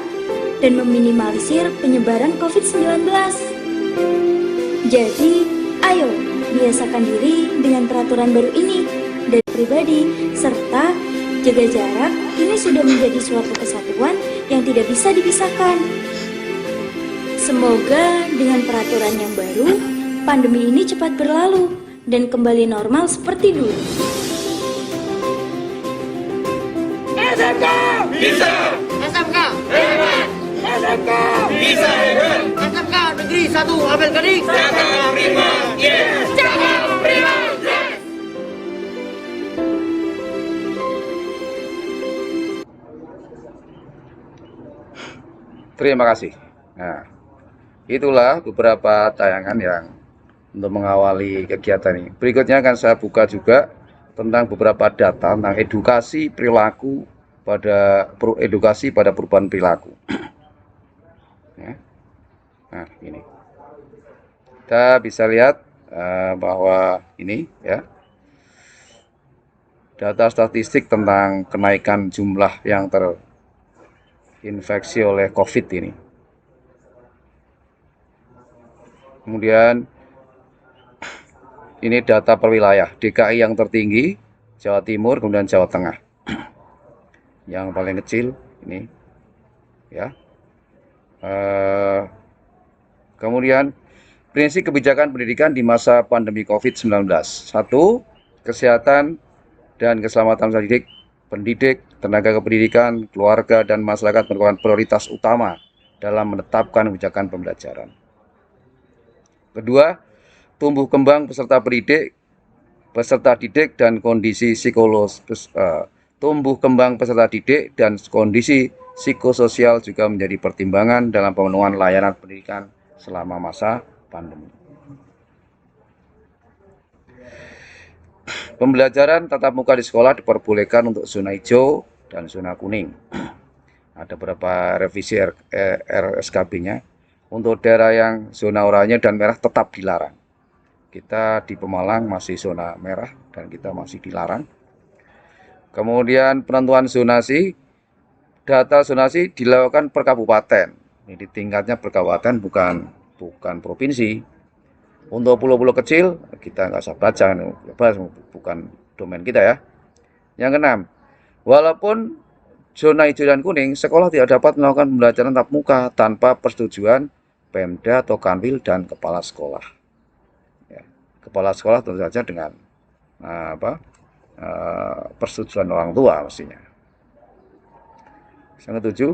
dan meminimalisir penyebaran COVID-19. Jadi, ayo biasakan diri dengan peraturan baru ini dari pribadi serta jaga jarak ini sudah menjadi suatu kesatuan yang tidak bisa dipisahkan. Semoga dengan peraturan yang baru, pandemi ini cepat berlalu dan kembali normal seperti dulu. SMK bisa, SMK hebat, SMK bisa hebat, SMK Negeri 1 Apel Gading, Jakarta Prima, yes, Jakarta Prima, yes. Terima kasih. Nah, itulah beberapa tayangan yang untuk mengawali kegiatan ini. Berikutnya akan saya buka juga tentang beberapa data tentang edukasi pada perubahan perilaku. Ya. Nah, ini. Kita bisa lihat bahwa ini ya, data statistik tentang kenaikan jumlah yang terinfeksi oleh COVID ini. Kemudian ini data per wilayah, DKI yang tertinggi, Jawa Timur, kemudian Jawa Tengah. Yang paling kecil ini, ya. Kemudian prinsip kebijakan pendidikan di masa pandemi COVID-19. 1. Kesehatan dan keselamatan pendidik, tenaga kependidikan, keluarga, dan masyarakat merupakan prioritas utama dalam menetapkan kebijakan pembelajaran. Kedua, tumbuh kembang peserta didik dan kondisi psikososial juga menjadi pertimbangan dalam pemenuhan layanan pendidikan selama masa pandemi. Pembelajaran tatap muka di sekolah diperbolehkan untuk zona hijau dan zona kuning. Ada beberapa revisi RSKB-nya. Untuk daerah yang zona oranye dan merah tetap dilarang. Kita di Pemalang masih zona merah dan kita masih dilarang. Kemudian penentuan zonasi, data zonasi dilakukan per kabupaten. Ini tingkatnya per kabupaten, bukan provinsi. Untuk pulau-pulau kecil kita nggak usah baca, bukan domain kita ya. Yang keenam, walaupun zona hijau dan kuning, sekolah tidak dapat melakukan pembelajaran tatap muka tanpa persetujuan Pemda atau Kanwil dan kepala sekolah. Ya, kepala sekolah tentu saja dengan persetujuan orang tua mestinya. Yang ketujuh,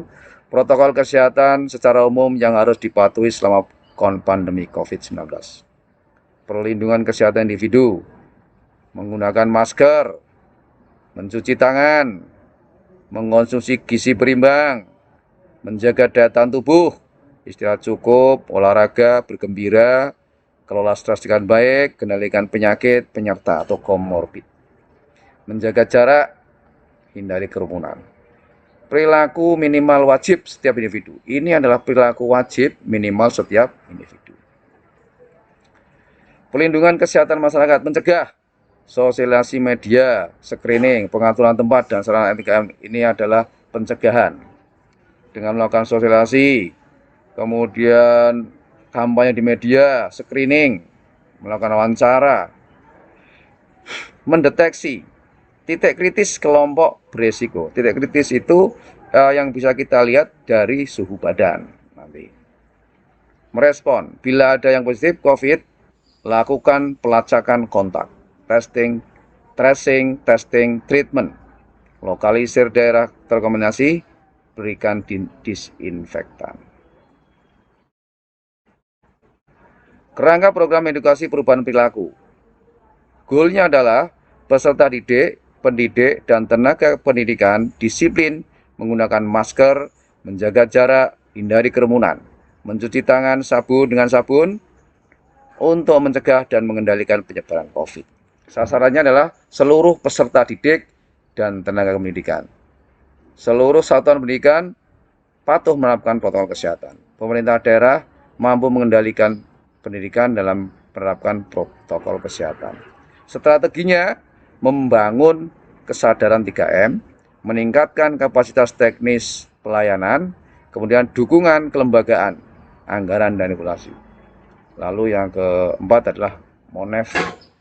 protokol kesehatan secara umum yang harus dipatuhi selama pandemi COVID-19. Perlindungan kesehatan individu, menggunakan masker, mencuci tangan, mengkonsumsi gizi berimbang, menjaga daya tahan tubuh, istirahat cukup, olahraga, bergembira, kelola stres dengan baik, kendalikan penyakit, penyerta atau komorbid. Menjaga jarak, hindari kerumunan. Perilaku minimal wajib setiap individu. Ini adalah perilaku wajib minimal setiap individu. Pelindungan kesehatan masyarakat, mencegah sosialisasi media, screening, pengaturan tempat, dan sarana etika. Ini adalah pencegahan. Dengan melakukan sosialisasi, kemudian kampanye di media, screening, melakukan wawancara, mendeteksi titik kritis kelompok beresiko. Titik kritis itu yang bisa kita lihat dari suhu badan. Nanti merespon, bila ada yang positif COVID, lakukan pelacakan kontak, testing, tracing, testing, treatment, lokalisir daerah terkontaminasi, berikan disinfektan. Kerangka program edukasi perubahan perilaku. Goalnya adalah peserta didik, pendidik, dan tenaga pendidikan disiplin menggunakan masker, menjaga jarak, hindari kerumunan, mencuci tangan dengan sabun untuk mencegah dan mengendalikan penyebaran COVID. Sasarannya adalah seluruh peserta didik dan tenaga pendidikan. Seluruh satuan pendidikan patuh menerapkan protokol kesehatan. Pemerintah daerah mampu mengendalikan pendidikan dalam menerapkan protokol kesehatan. Strateginya membangun kesadaran 3M, meningkatkan kapasitas teknis pelayanan, kemudian dukungan kelembagaan, anggaran, dan regulasi. Lalu yang keempat adalah monef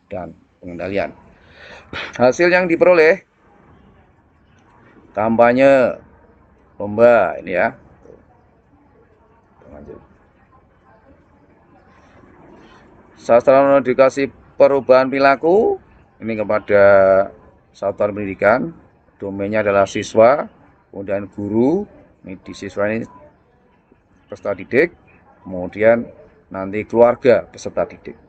dan pengendalian. Hasil yang diperoleh, kampanye lomba ini ya. Sasaran edukasi perubahan perilaku ini kepada satuan pendidikan, domainnya adalah siswa, kemudian guru, ini di siswa ini peserta didik, kemudian nanti keluarga peserta didik.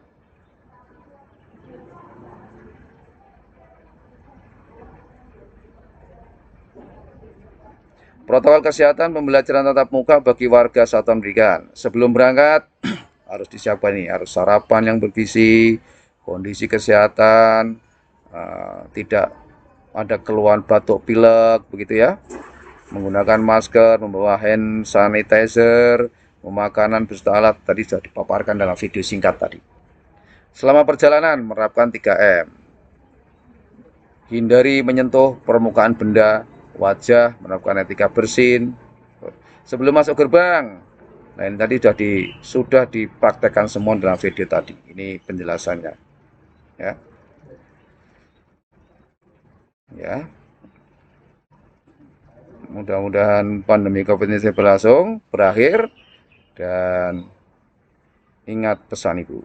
Protokol kesehatan pembelajaran tatap muka bagi warga satuan pendidikan. Sebelum berangkat harus disiapkan ini, harus sarapan yang bergizi, kondisi kesehatan, tidak ada keluhan batuk pilek begitu ya. Menggunakan masker, membawa hand sanitizer, Pemakanan beserta alat tadi sudah dipaparkan dalam video singkat tadi. Selama perjalanan menerapkan 3M. Hindari menyentuh permukaan benda, wajah, menerapkan etika bersin sebelum masuk gerbang. Nah, ini tadi sudah dipraktekkan semua dalam video tadi. Ini penjelasannya. Ya. Ya. Mudah-mudahan pandemi COVID-19 berlangsung, berakhir, dan ingat pesan Ibu.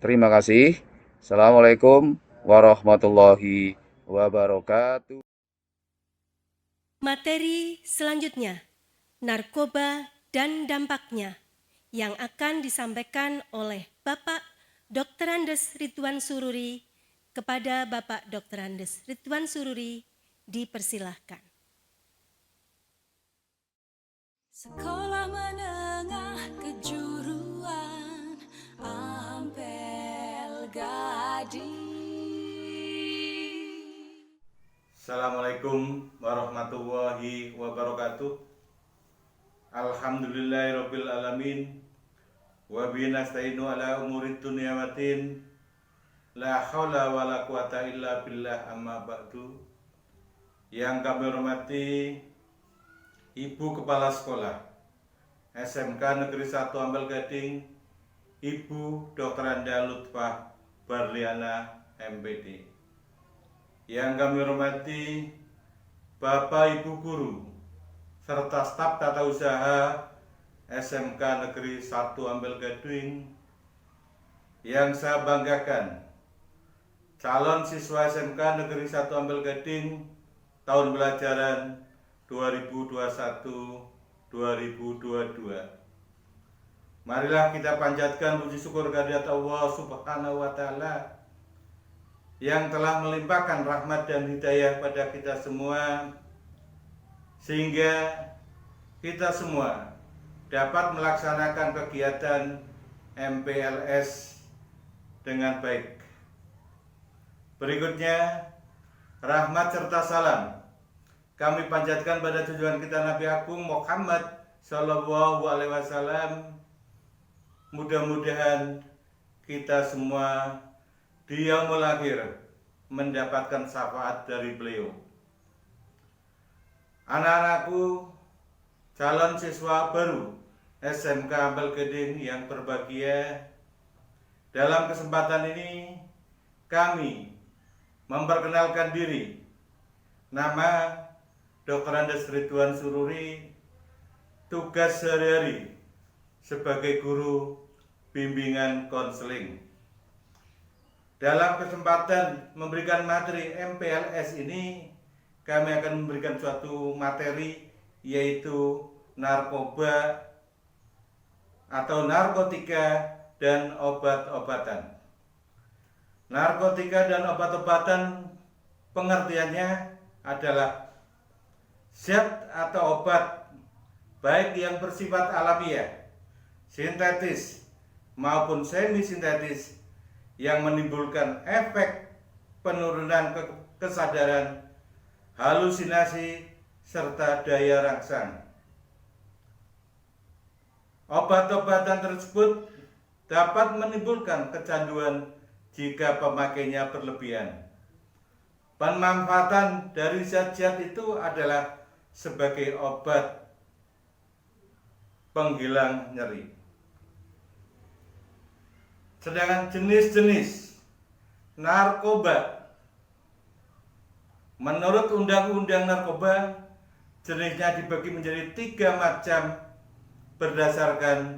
Terima kasih. Assalamualaikum warahmatullahi wabarakatuh. Materi selanjutnya, narkoba dan dampaknya, yang akan disampaikan oleh Bapak Dr. Andes Ridwan Sururi. Kepada Bapak Dr. Andes Ridwan Sururi, dipersilahkan. Sekolah Menengah Kejuruan Ampel Gading. Assalamualaikum warahmatullahi wabarakatuh. Alhamdulillahirabbil alamin. Wa bihi nasta'inu ala umurid dunya waddin. La haula wala quwata illa billah, amma ba'du. Yang kami hormati Ibu Kepala Sekolah SMK Negeri 1 Ampel Gading, Ibu Dr. Anda Lutfah Barliana MPD. Yang kami hormati Bapak Ibu Guru serta staf tata usaha SMK Negeri 1 Ampel Gading. Yang saya banggakan, calon siswa SMK Negeri 1 Ampel Gading tahun pelajaran 2021-2022. Marilah kita panjatkan puji syukur kehadirat Allah Subhanahu wa Ta'ala yang telah melimpahkan rahmat dan hidayah pada kita semua, sehingga kita semua dapat melaksanakan kegiatan MPLS dengan baik. Berikutnya, rahmat serta salam kami panjatkan pada tujuan kita Nabi Agung Muhammad Sallallahu Alaihi Wasallam. Mudah-mudahan kita semua di yaumul akhir mendapatkan syafaat dari beliau. Anak-anakku, calon siswa baru SMK Ampel Gading yang berbahagia, dalam kesempatan ini kami memperkenalkan diri. Nama Dr. Andes Ridwan Sururi, tugas sehari-hari sebagai guru bimbingan konseling. Dalam kesempatan memberikan materi MPLS ini, kami akan memberikan suatu materi, yaitu narkoba atau narkotika dan obat-obatan. Narkotika dan obat-obatan pengertiannya adalah zat atau obat baik yang bersifat alamiah, sintetis maupun semi sintetis yang menimbulkan efek penurunan kesadaran, halusinasi serta daya rangsang. Obat-obatan tersebut dapat menimbulkan kecanduan jika pemakainya berlebihan. Pemanfaatan dari zat-zat itu adalah sebagai obat penghilang nyeri. Sedangkan jenis-jenis narkoba, menurut Undang-Undang Narkoba, jenisnya dibagi menjadi 3 macam berdasarkan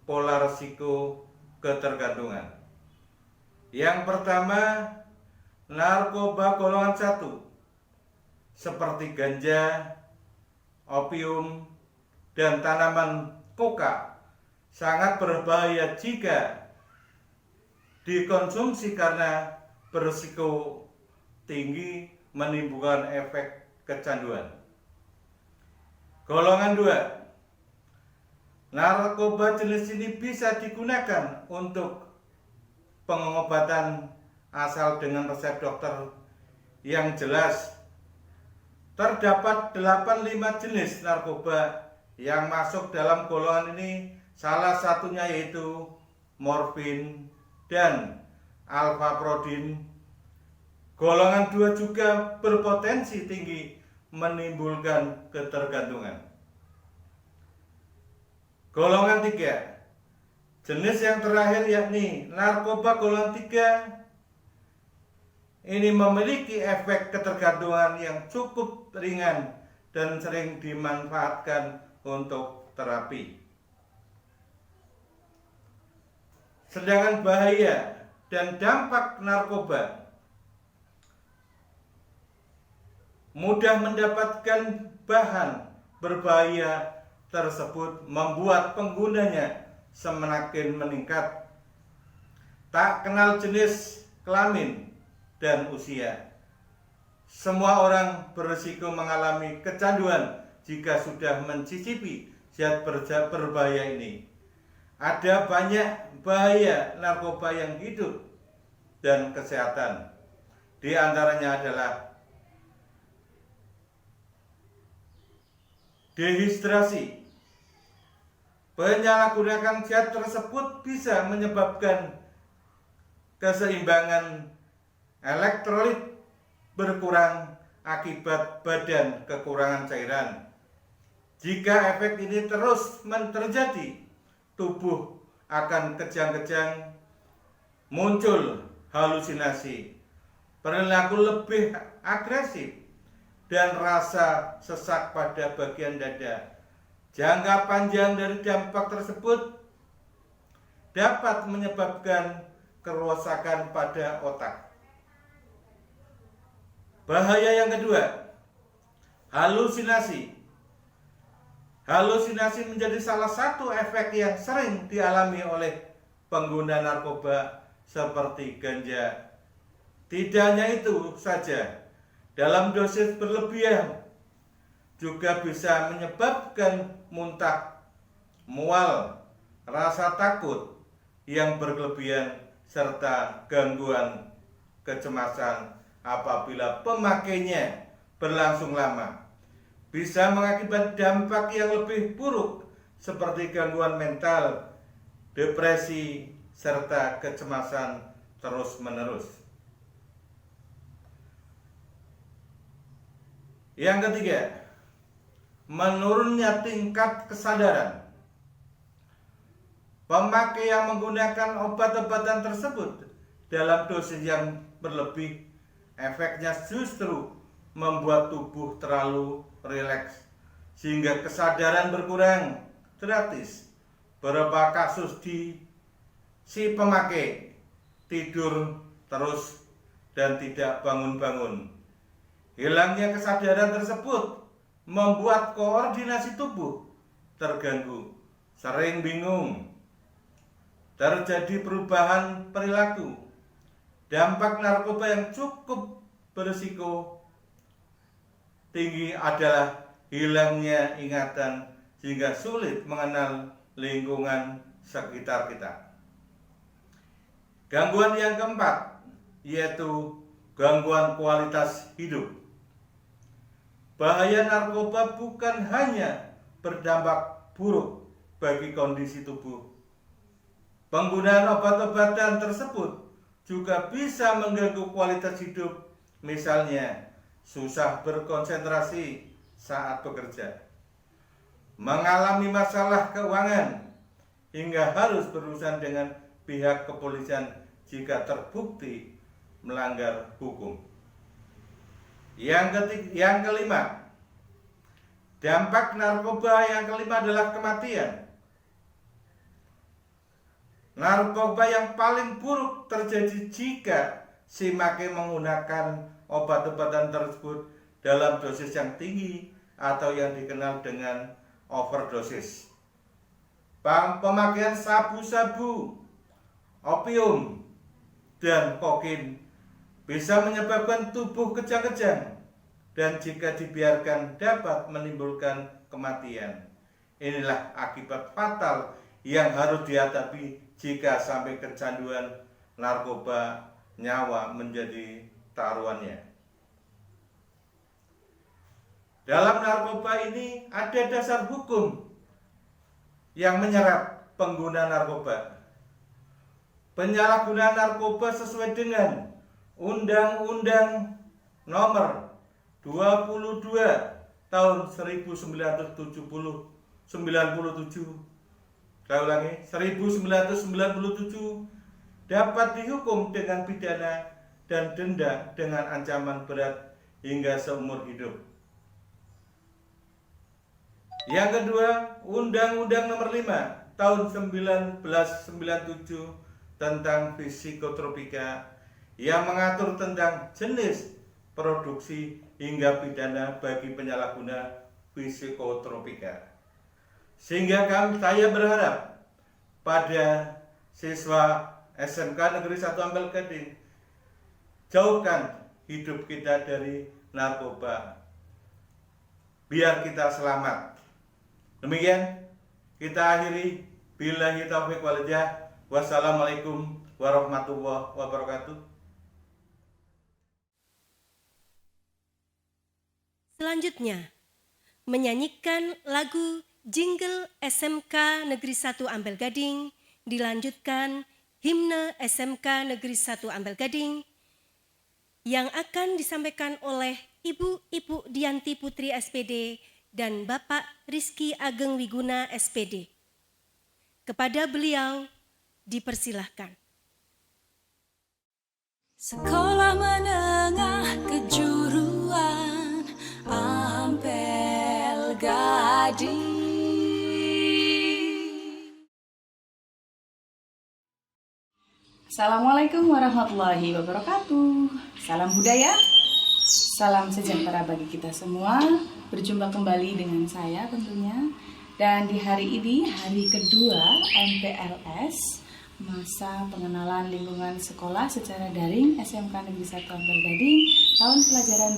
pola risiko ketergantungan. Yang pertama, narkoba golongan 1 seperti ganja, opium, dan tanaman koka sangat berbahaya jika dikonsumsi karena berisiko tinggi menimbulkan efek kecanduan. Golongan 2, narkoba jenis ini bisa digunakan untuk pengobatan asal dengan resep dokter yang jelas. Terdapat 85 jenis narkoba Yang masuk dalam golongan ini salah satunya yaitu morfin dan alfaprodin. Golongan 2 juga berpotensi tinggi menimbulkan ketergantungan. Golongan 3, jenis yang terakhir yakni narkoba golongan 3 ini memiliki efek ketergantungan yang cukup ringan dan sering dimanfaatkan untuk terapi. Sedangkan bahaya dan dampak narkoba mudah mendapatkan bahan berbahaya tersebut membuat penggunanya semakin meningkat. Tak kenal jenis kelamin dan usia. Semua orang berisiko mengalami kecanduan jika sudah mencicipi zat berbahaya ini. Ada banyak bahaya narkoba yang hidup dan kesehatan. Di antaranya adalah dehidrasi. Penyalahgunaan zat tersebut bisa menyebabkan keseimbangan elektrolit berkurang akibat badan kekurangan cairan. Jika efek ini terus terjadi, tubuh akan kejang-kejang, muncul halusinasi, perilaku lebih agresif, dan rasa sesak pada bagian dada. Jangka panjang dari dampak tersebut dapat menyebabkan kerusakan pada otak. Bahaya yang kedua, halusinasi. Halusinasi menjadi salah satu efek yang sering dialami oleh pengguna narkoba seperti ganja. Tidak hanya itu saja, dalam dosis berlebihan juga bisa menyebabkan muntah, mual, rasa takut yang berlebihan, serta gangguan kecemasan apabila pemakainya berlangsung lama. Bisa mengakibat dampak yang lebih buruk seperti gangguan mental, depresi, serta kecemasan terus-menerus. Yang ketiga, menurunnya tingkat kesadaran. Pemakai yang menggunakan obat-obatan tersebut dalam dosis yang berlebih, efeknya justru membuat tubuh terlalu rileks sehingga kesadaran berkurang drastis. Beberapa kasus si pemakai tidur terus dan tidak bangun-bangun. Hilangnya kesadaran tersebut membuat koordinasi tubuh terganggu, sering bingung, terjadi perubahan perilaku. Dampak narkoba yang cukup berisiko tinggi adalah hilangnya ingatan sehingga sulit mengenal lingkungan sekitar kita. Gangguan yang keempat yaitu gangguan kualitas hidup. Bahaya narkoba bukan hanya berdampak buruk bagi kondisi tubuh. Penggunaan obat-obatan tersebut juga bisa mengganggu kualitas hidup, misalnya susah berkonsentrasi saat bekerja, mengalami masalah keuangan, hingga harus berurusan dengan pihak kepolisian jika terbukti melanggar hukum. Yang kelima, dampak narkoba yang kelima adalah kematian. Narkoba yang paling buruk terjadi jika si pemakai menggunakan obat-obatan tersebut dalam dosis yang tinggi atau yang dikenal dengan overdosis. Pemakaian sabu-sabu, opium, dan kokain bisa menyebabkan tubuh kejang-kejang dan jika dibiarkan dapat menimbulkan kematian. Inilah akibat fatal yang harus dihadapi jika sampai kecanduan narkoba, nyawa menjadi taruhannya. Dalam narkoba ini ada dasar hukum yang menyerat pengguna narkoba. Penyalahgunaan narkoba sesuai dengan Undang-Undang Nomor 22 tahun 1997. Saya ulangi, 1997 dapat dihukum dengan pidana dan denda dengan ancaman berat hingga seumur hidup. Yang kedua, Undang-Undang Nomor 5 tahun 1997 tentang psikotropika yang mengatur tentang jenis, produksi, hingga pidana bagi penyalahguna psikotropika. Sehingga saya berharap pada siswa SMK Negeri 1 Ampel Gading, jauhkan hidup kita dari narkoba, biar kita selamat. Demikian kita akhiri. Billahi taufiq wal hidayah. Wassalamualaikum warahmatullahi wabarakatuh. Selanjutnya, menyanyikan lagu Jingle SMK Negeri 1 Ampel Gading, dilanjutkan himne SMK Negeri 1 Ampel Gading yang akan disampaikan oleh Ibu Dianti Putri SPD dan Bapak Rizky Ageng Wiguna SPD. Kepada beliau dipersilahkan. Sekolah Menengah Kejuruan Ampel Gading. Assalamualaikum warahmatullahi wabarakatuh. Salam budaya, salam sejahtera bagi kita semua. Berjumpa kembali dengan saya tentunya. Dan di hari ini, hari kedua MPLS, masa pengenalan lingkungan sekolah secara daring SMK Negeri 1 Ampel Gading tahun pelajaran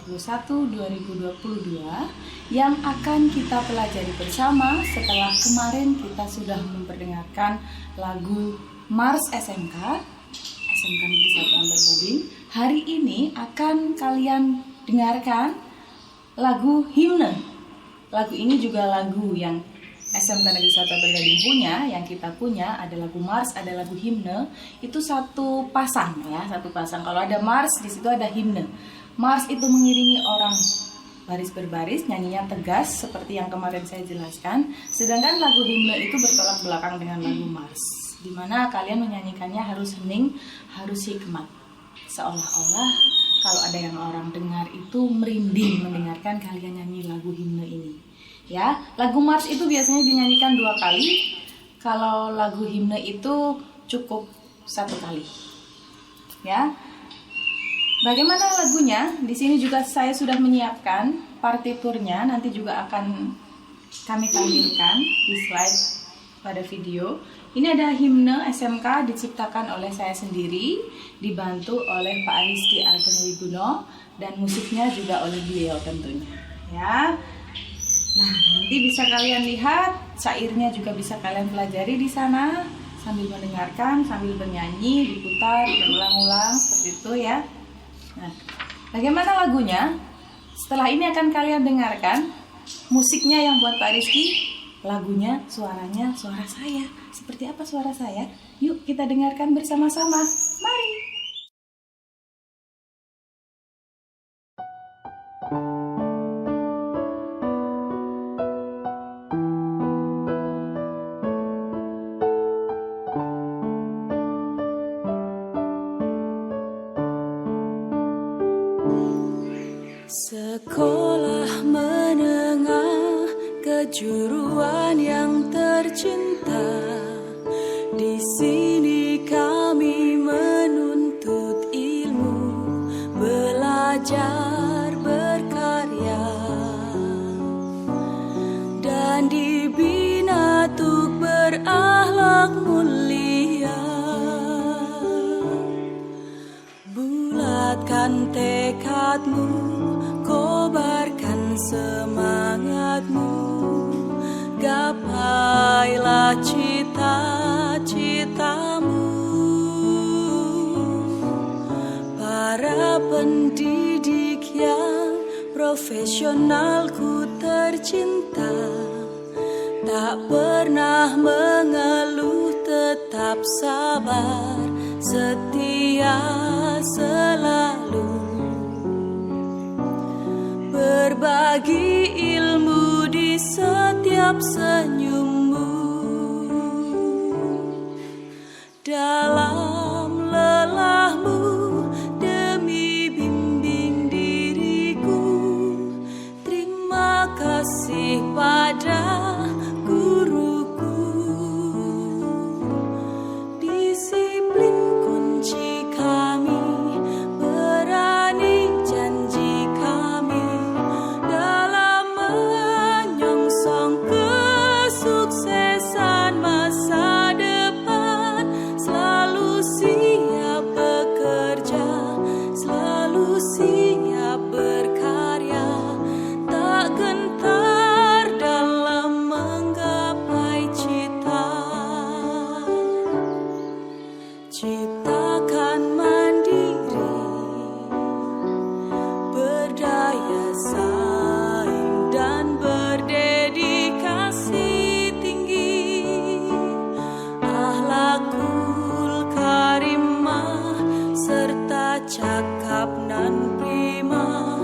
2021-2022 yang akan kita pelajari bersama setelah kemarin kita sudah memperdengarkan lagu Mars SMK Negeri 1 Ampel Gading. Hari ini akan kalian dengarkan lagu himne. Lagu ini juga lagu yang SMK Negeri 1 Ampel Gading punya, yang kita punya, ada lagu Mars, ada lagu himne. Itu satu pasang ya, satu pasang. Kalau ada Mars, di situ ada himne. Mars itu mengiringi orang baris berbaris, nyanyinya tegas seperti yang kemarin saya jelaskan. Sedangkan lagu himne itu bertolak belakang dengan lagu Mars, di mana kalian menyanyikannya harus hening, harus hikmat. Seolah-olah kalau ada yang orang dengar itu merinding mendengarkan kalian nyanyi lagu himne ini. Ya, lagu Mars itu biasanya dinyanyikan 2 kali. Kalau lagu himne itu cukup 1 kali. Ya. Bagaimana lagunya? Di sini juga saya sudah menyiapkan partiturnya, nanti juga akan kami tampilkan di slide pada video. Ini ada himne SMK diciptakan oleh saya sendiri, dibantu oleh Pak Rizky Ageng Wiguna, dan musiknya juga oleh beliau tentunya. Ya. Nah, nanti bisa kalian lihat, syairnya juga bisa kalian pelajari di sana sambil mendengarkan, sambil bernyanyi, diputar, berulang-ulang seperti itu ya. Nah, bagaimana lagunya? Setelah ini akan kalian dengarkan musiknya yang buat Pak Rizky, lagunya, suaranya, suara saya. Seperti apa suara saya? Yuk kita dengarkan bersama-sama. Mari. Sekolah menengah kejuruan yang tercinta, di sini kami menuntut ilmu, belajar berkarya, dan dibina untuk berakhlak mulia. Bulatkan tekadmu, kobarkan semangatmu, gapailah cita-citamu. Para pendidik yang profesional ku tercinta, tak pernah mengeluh, tetap sabar, setia selalu, berbagi ilmu di setiap senyummu, dalam lelahmu demi bimbing diriku. Terima kasih pada guruku. Disiplin kunci kami, berani janji kami, dalam menyongsong kesuksesan masa depan. Selalu siap bekerja, selalu siap berkarya, tak gentar dalam menggapai cita. Ciptakan mandiri, berdaya saing dan berdedikasi tinggi, akhlakul karimah serta cakap nan prima.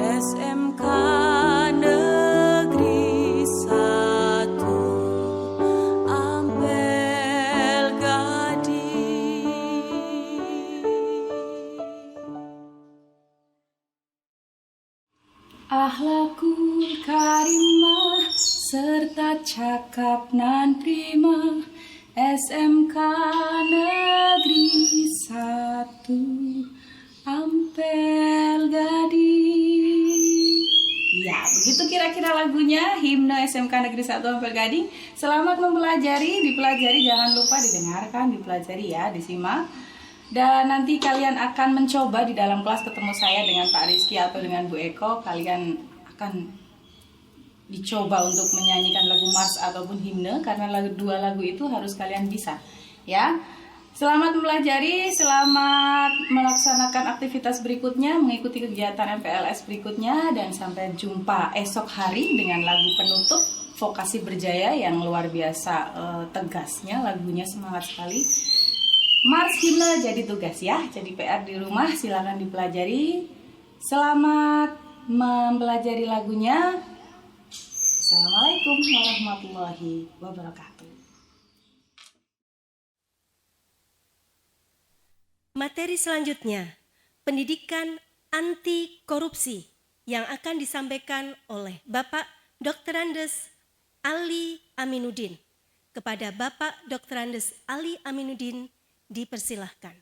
SMK Negeri 1 Ampel Gading. Akhlakul karimah serta cakap nan prima, SMK Negeri 1 Ampel Gading. Ya, begitu kira-kira lagunya himne SMK Negeri 1 Ampel Gading. Selamat mempelajari, dipelajari, jangan lupa didengarkan, dipelajari ya, disimak. Dan nanti kalian akan mencoba di dalam kelas ketemu saya dengan Pak Rizky atau dengan Bu Eko. Kalian akan dicoba untuk menyanyikan lagu Mars ataupun himne, karena dua lagu itu harus kalian bisa ya. Selamat mempelajari, selamat melaksanakan aktivitas berikutnya, mengikuti kegiatan MPLS berikutnya, dan sampai jumpa esok hari dengan lagu penutup Vokasi Berjaya yang luar biasa tegasnya, lagunya semangat sekali. Mars himne jadi tugas ya, jadi PR di rumah, silakan dipelajari. Selamat mempelajari lagunya. Assalamualaikum warahmatullahi wabarakatuh. Materi selanjutnya, pendidikan anti korupsi yang akan disampaikan oleh Bapak Dr. Andes Ali Aminuddin. Kepada Bapak Dr. Andes Ali Aminuddin, dipersilahkan.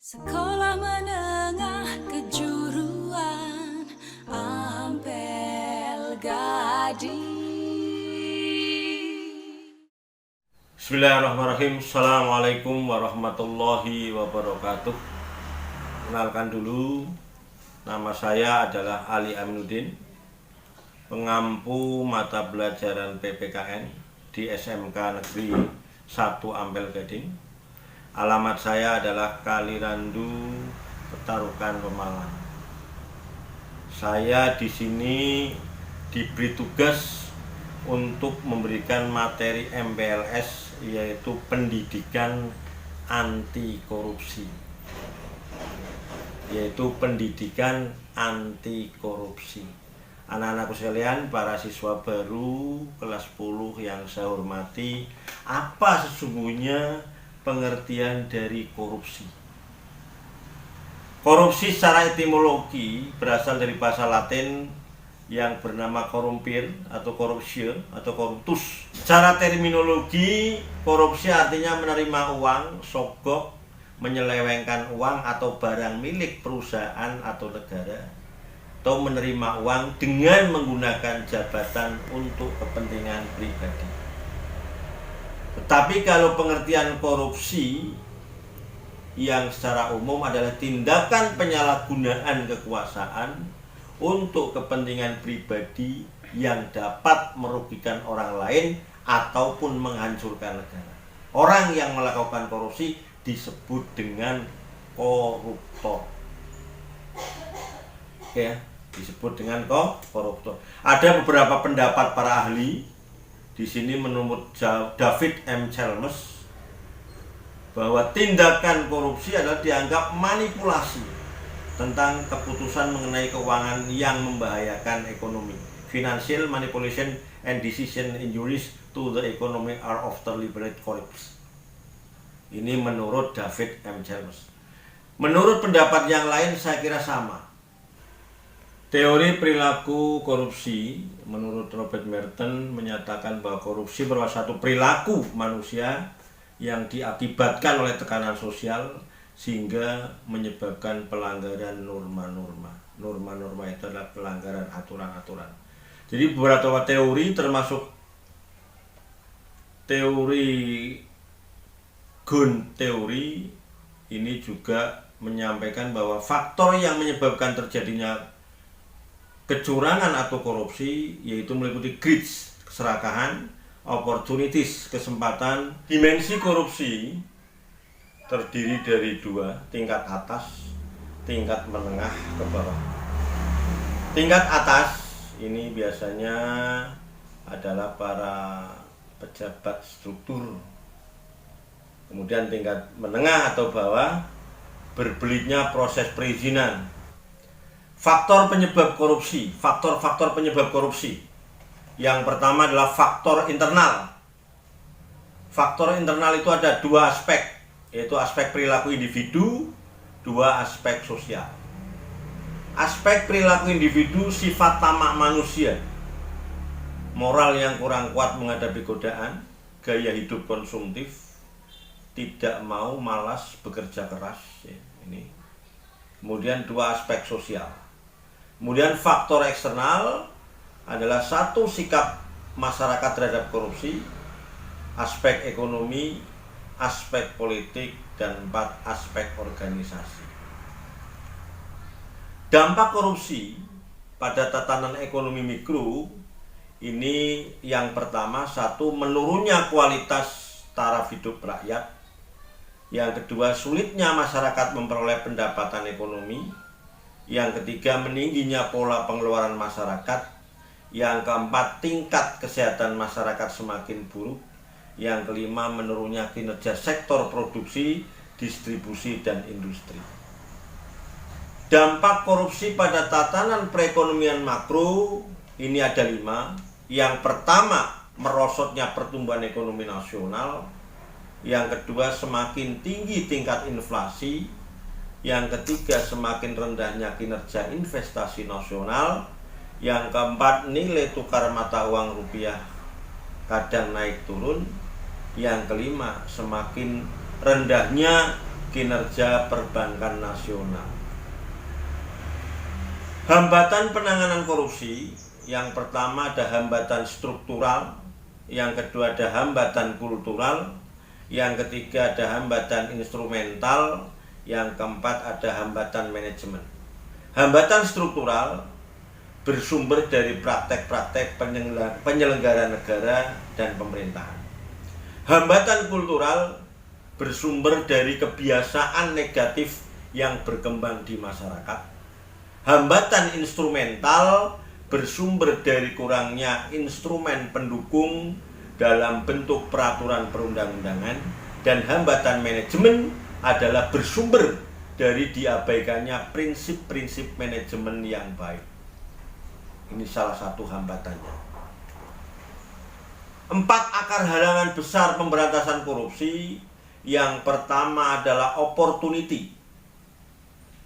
Sekolah Menengah Kejuruan Ampel Gading. Bismillahirrahmanirrahim. Assalamualaikum warahmatullahi wabarakatuh. Kenalkan dulu, nama saya adalah Ali Aminuddin, pengampu mata pelajaran PPKN di SMK Negeri 1 Ampel Gading. Alamat saya adalah Kalirandu, Petarukan, Pemalang. Saya di sini diberi tugas untuk memberikan materi MPLS, yaitu pendidikan anti korupsi. Anak-anakku sekalian, para siswa baru kelas 10 yang saya hormati, apa sesungguhnya pengertian dari korupsi? Korupsi secara etimologi berasal dari bahasa Latin yang bernama corrumpere atau corruptio atau corruptus. Secara terminologi, korupsi artinya menerima uang, sogok, menyelewengkan uang atau barang milik perusahaan atau negara, atau menerima uang dengan menggunakan jabatan untuk kepentingan pribadi. Tetapi kalau pengertian korupsi yang secara umum adalah tindakan penyalahgunaan kekuasaan untuk kepentingan pribadi yang dapat merugikan orang lain ataupun menghancurkan negara. Orang yang melakukan korupsi disebut dengan koruptor. Ya. disebut dengan koruptor. Ada beberapa pendapat para ahli di sini menurut David M. Chalmers bahwa tindakan korupsi adalah dianggap manipulasi tentang keputusan mengenai keuangan yang membahayakan ekonomi. Financial manipulation and decision injuries to the economy are often deliberate corruption. Ini menurut David M. Chalmers. Menurut pendapat yang lain saya kira sama. Teori perilaku korupsi menurut Robert Merton menyatakan bahwa korupsi merupakan satu perilaku manusia yang diakibatkan oleh tekanan sosial sehingga menyebabkan pelanggaran norma-norma. Norma-norma itu adalah pelanggaran aturan-aturan. Jadi beberapa teori termasuk teori Gunn teori ini juga menyampaikan bahwa faktor yang menyebabkan terjadinya kecurangan atau korupsi yaitu meliputi greed, keserakahan, opportunities, kesempatan. Dimensi korupsi terdiri dari dua, tingkat atas, tingkat menengah ke bawah. Tingkat atas ini biasanya adalah para pejabat struktur. Kemudian tingkat menengah atau bawah berbelitnya proses perizinan. Faktor penyebab korupsi, faktor-faktor penyebab korupsi. Yang pertama adalah faktor internal. Faktor internal itu ada dua aspek, yaitu aspek perilaku individu, dua aspek sosial. Aspek perilaku individu sifat tamak manusia, moral yang kurang kuat menghadapi godaan, gaya hidup konsumtif, tidak mau, malas bekerja keras, ya, ini. Kemudian dua aspek sosial. Kemudian faktor eksternal adalah satu, sikap masyarakat terhadap korupsi, aspek ekonomi, aspek politik, dan 4 aspek organisasi. Dampak korupsi pada tatanan ekonomi mikro ini yang pertama, satu, menurunnya kualitas taraf hidup rakyat. Yang kedua, sulitnya masyarakat memperoleh pendapatan ekonomi. Yang ketiga, meningginya pola pengeluaran masyarakat. Yang keempat, tingkat kesehatan masyarakat semakin buruk. Yang kelima, menurunnya kinerja sektor produksi, distribusi, dan industri. Dampak korupsi pada tatanan perekonomian makro ini ada 5. Yang pertama, merosotnya pertumbuhan ekonomi nasional. Yang kedua, semakin tinggi tingkat inflasi. Yang ketiga, semakin rendahnya kinerja investasi nasional. Yang keempat, nilai tukar mata uang rupiah kadang naik turun. Yang kelima, semakin rendahnya kinerja perbankan nasional. Hambatan penanganan korupsi, yang pertama ada hambatan struktural, yang kedua ada hambatan kultural, yang ketiga ada hambatan instrumental, yang keempat ada hambatan manajemen. Hambatan struktural bersumber dari praktek-praktek penyelenggara negara dan pemerintahan. Hambatan kultural bersumber dari kebiasaan negatif yang berkembang di masyarakat. Hambatan instrumental bersumber dari kurangnya instrumen pendukung dalam bentuk peraturan perundang-undangan. Dan hambatan manajemen adalah bersumber dari diabaikannya prinsip-prinsip manajemen yang baik. Ini salah satu hambatannya. 4 akar halangan besar pemberantasan korupsi. Yang pertama adalah opportunity.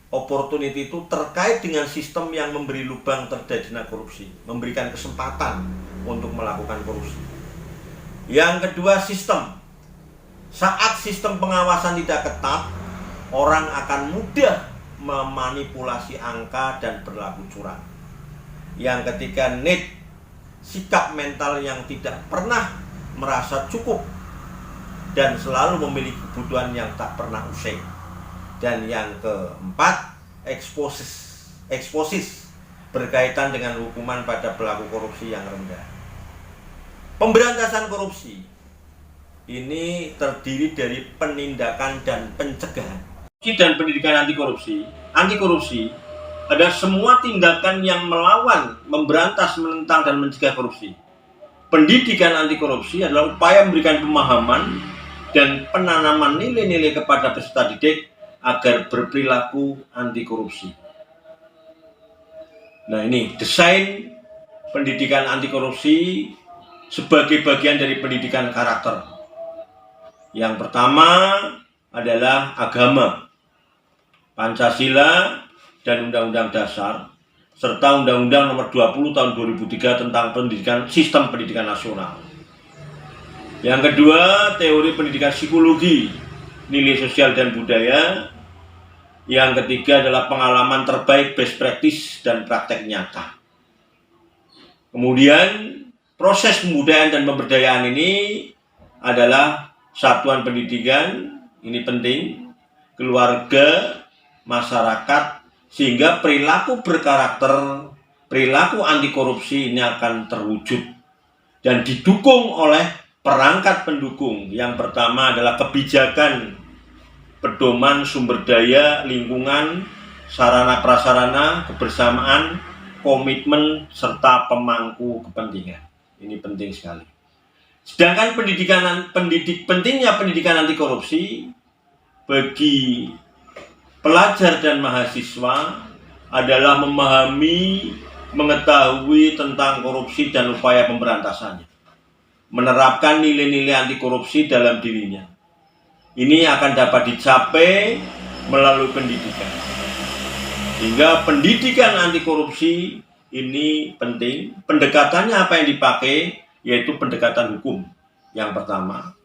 Opportunity itu terkait dengan sistem yang memberi lubang terjadinya korupsi, memberikan kesempatan untuk melakukan korupsi. Yang kedua, sistem. Saat sistem pengawasan tidak ketat, orang akan mudah memanipulasi angka dan berlaku curang. Yang ketiga, need. Sikap mental yang tidak pernah merasa cukup dan selalu memiliki kebutuhan yang tak pernah usai. Dan yang keempat, eksposes berkaitan dengan hukuman pada pelaku korupsi yang rendah. Pemberantasan korupsi ini terdiri dari penindakan dan pencegahan. Dan pendidikan anti korupsi ada semua tindakan yang melawan, memberantas, menentang, dan mencegah korupsi. Pendidikan anti korupsi adalah upaya memberikan pemahaman dan penanaman nilai-nilai kepada peserta didik agar berperilaku anti korupsi. Nah, ini desain pendidikan anti korupsi sebagai bagian dari pendidikan karakter. Yang pertama adalah agama, Pancasila, dan Undang-Undang Dasar, serta Undang-Undang Nomor 20 Tahun 2003 tentang Sistem Pendidikan Nasional. Yang kedua, teori pendidikan psikologi, nilai sosial dan budaya. Yang ketiga adalah pengalaman terbaik, best practice, dan praktek nyata. Kemudian, proses pembudayaan dan pemberdayaan ini adalah satuan pendidikan, ini penting, keluarga, masyarakat, sehingga perilaku berkarakter, perilaku anti korupsi ini akan terwujud dan didukung oleh perangkat pendukung. Yang pertama adalah kebijakan, pedoman, sumber daya, lingkungan, sarana prasarana, kebersamaan, komitmen, serta pemangku kepentingan. Ini penting sekali. Sedangkan pentingnya pendidikan anti korupsi bagi pelajar dan mahasiswa adalah memahami, mengetahui tentang korupsi dan upaya pemberantasannya. Menerapkan nilai-nilai anti korupsi dalam dirinya. Ini akan dapat dicapai melalui pendidikan. Sehingga pendidikan anti korupsi ini penting. Pendekatannya apa yang dipakai? Yaitu pendekatan hukum yang pertama.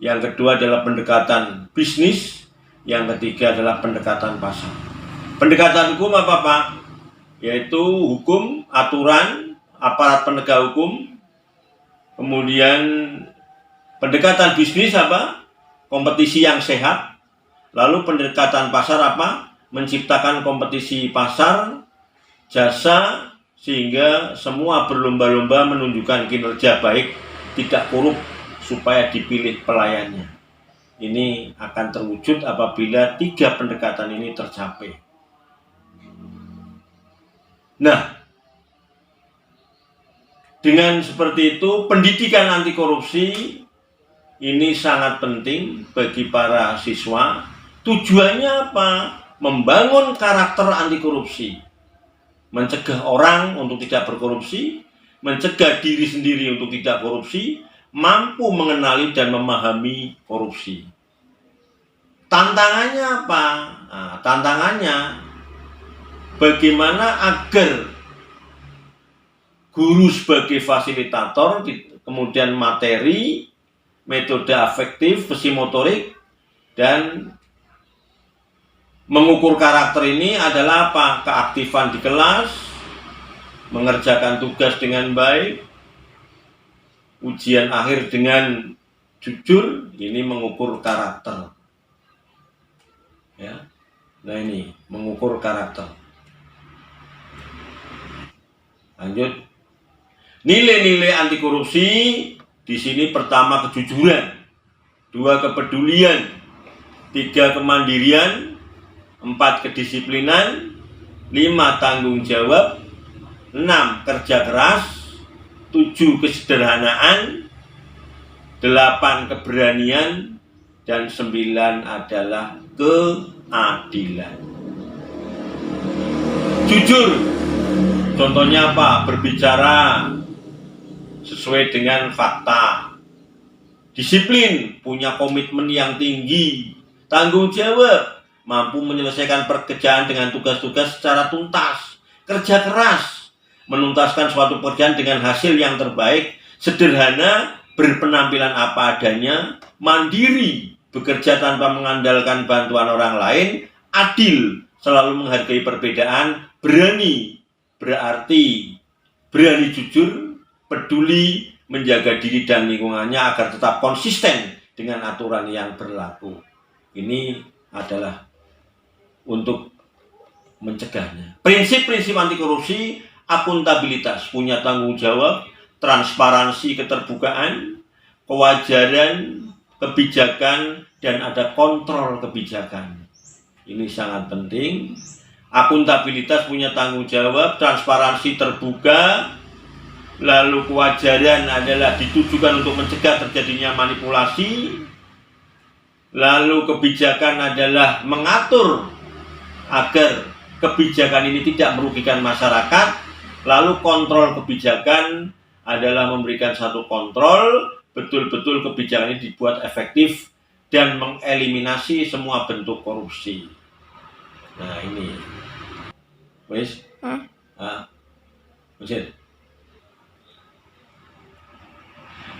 Yang kedua adalah pendekatan bisnis. Yang ketiga adalah pendekatan pasar. Pendekatan hukum apa, Pak? Yaitu hukum, aturan, aparat penegak hukum. Kemudian pendekatan bisnis apa? Kompetisi yang sehat. Lalu pendekatan pasar apa? Menciptakan kompetisi pasar, jasa, sehingga semua berlomba-lomba menunjukkan kinerja baik, tidak korup, supaya dipilih pelayannya. Ini akan terwujud apabila 3 pendekatan ini tercapai. Nah, dengan seperti itu, pendidikan anti korupsi ini sangat penting bagi para siswa. Tujuannya apa? Membangun karakter anti korupsi. Mencegah orang untuk tidak berkorupsi, mencegah diri sendiri untuk tidak korupsi, mampu mengenali dan memahami korupsi. Tantangannya apa? Nah, tantangannya bagaimana agar guru sebagai fasilitator, kemudian materi, metode afektif, psikomotorik, dan mengukur karakter ini adalah apa? Keaktifan di kelas, mengerjakan tugas dengan baik, ujian akhir dengan jujur, ini mengukur karakter. Ya. Nah, ini mengukur karakter. Lanjut. Nilai-nilai anti korupsi di sini pertama kejujuran, 2 kepedulian, 3 kemandirian, 4 kedisiplinan, 5 tanggung jawab, 6 kerja keras, 7 kesederhanaan, 8 keberanian, dan 9 adalah keadilan. Jujur, contohnya apa? Berbicara sesuai dengan fakta. Disiplin, punya komitmen yang tinggi. Tanggung jawab, mampu menyelesaikan pekerjaan dengan tugas-tugas secara tuntas. Kerja keras, menuntaskan suatu pekerjaan dengan hasil yang terbaik. Sederhana, berpenampilan apa adanya. Mandiri, bekerja tanpa mengandalkan bantuan orang lain. Adil, selalu menghargai perbedaan. Berani, berarti berani jujur, peduli, menjaga diri dan lingkungannya agar tetap konsisten dengan aturan yang berlaku. Ini adalah untuk mencegahnya. Prinsip-prinsip anti korupsi: akuntabilitas, punya tanggung jawab, transparansi, keterbukaan, kewajaran, kebijakan, dan ada kontrol kebijakan. Ini sangat penting. akuntabilitas, punya tanggung jawab, transparansi terbuka, lalu kewajaran adalah ditujukan untuk mencegah terjadinya manipulasi, lalu kebijakan adalah mengatur agar kebijakan ini tidak merugikan masyarakat, lalu kontrol kebijakan adalah memberikan satu kontrol, betul-betul kebijakan ini dibuat efektif dan mengeliminasi semua bentuk korupsi. Nah ini, wes,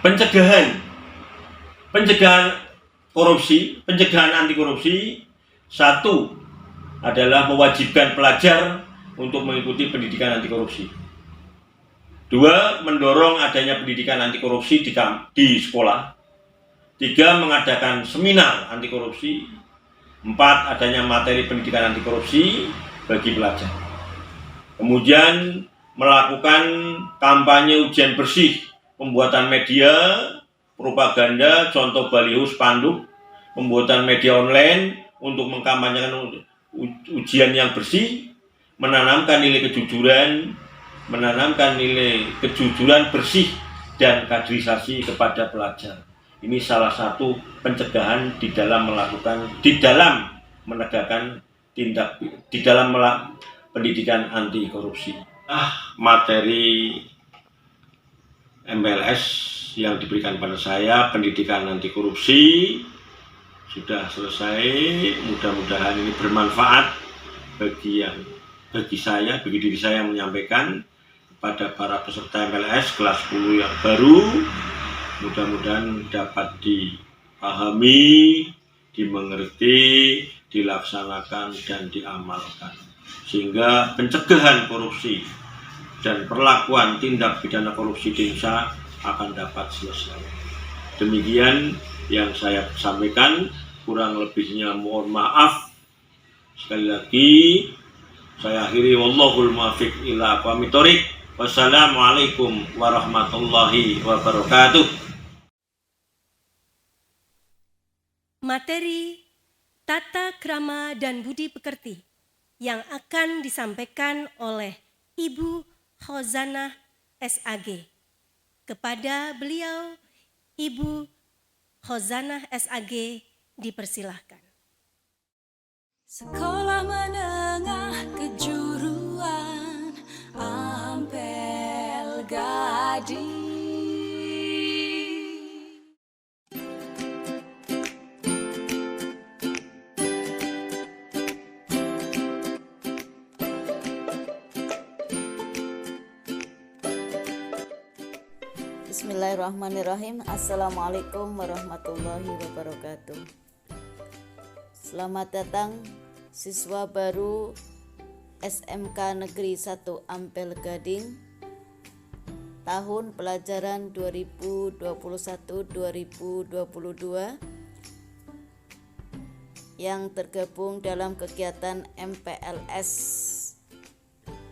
pencegahan korupsi, pencegahan anti korupsi. Satu adalah mewajibkan pelajar untuk mengikuti pendidikan anti korupsi. Dua, mendorong adanya pendidikan anti korupsi di sekolah. Tiga, mengadakan seminar anti korupsi. Empat, adanya materi pendidikan anti korupsi bagi pelajar. Kemudian melakukan kampanye ujian bersih, pembuatan media, propaganda, contoh baliho, spanduk, pembuatan media online untuk mengkampanyekan ujian yang bersih, menanamkan nilai kejujuran bersih dan kaderisasi kepada pelajar. Ini salah satu pencegahan di dalam pendidikan anti korupsi. Materi MPLS yang diberikan pada saya, pendidikan anti korupsi, sudah selesai. Mudah-mudahan ini bermanfaat bagi diri saya yang menyampaikan kepada para peserta MPLS kelas 10 yang baru. Mudah-mudahan dapat dipahami, dimengerti, dilaksanakan dan diamalkan, sehingga pencegahan korupsi dan perlakuan tindak pidana korupsi di Indonesia akan dapat selesai. Demikian yang saya sampaikan, kurang lebihnya mohon maaf. Sekali lagi saya akhiri, wallahul muwaffiq ila aqwamit thoriq. Wassalamualaikum warahmatullahi wabarakatuh. Materi tata krama dan budi pekerti yang akan disampaikan oleh Ibu Khozanah SAG. Kepada beliau, Ibu Khozanah SAG, dipersilahkan. Sekolah Menengah Kejuruan Ampel Gading. Bismillahirrahmanirrahim. Assalamualaikum warahmatullahi wabarakatuh. Selamat datang siswa baru SMK Negeri 1 Ampel Gading tahun pelajaran 2021-2022 yang tergabung dalam kegiatan MPLS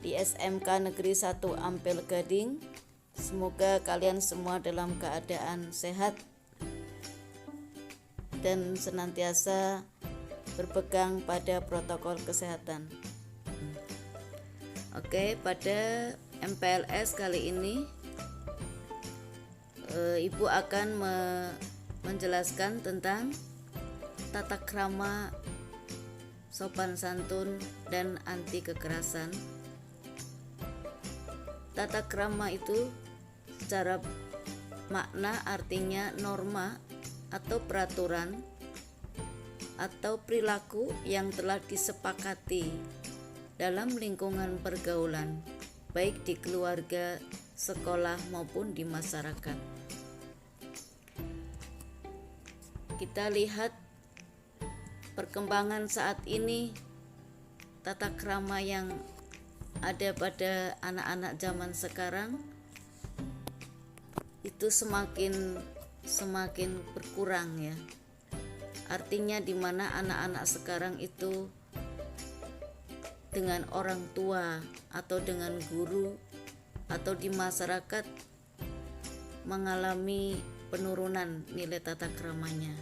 di SMK Negeri 1 Ampel Gading. Semoga kalian semua dalam keadaan sehat dan senantiasa berpegang pada protokol kesehatan. Oke, pada MPLS kali ini Ibu akan menjelaskan tentang tata krama, sopan santun, dan anti kekerasan. Tata krama itu secara makna artinya norma atau peraturan atau perilaku yang telah disepakati dalam lingkungan pergaulan, baik di keluarga, sekolah maupun di masyarakat. Kita lihat perkembangan saat ini, tata krama yang ada pada anak-anak zaman sekarang itu semakin berkurang ya. Artinya di mana anak-anak sekarang itu dengan orang tua atau dengan guru atau di masyarakat mengalami penurunan nilai tata kramanya.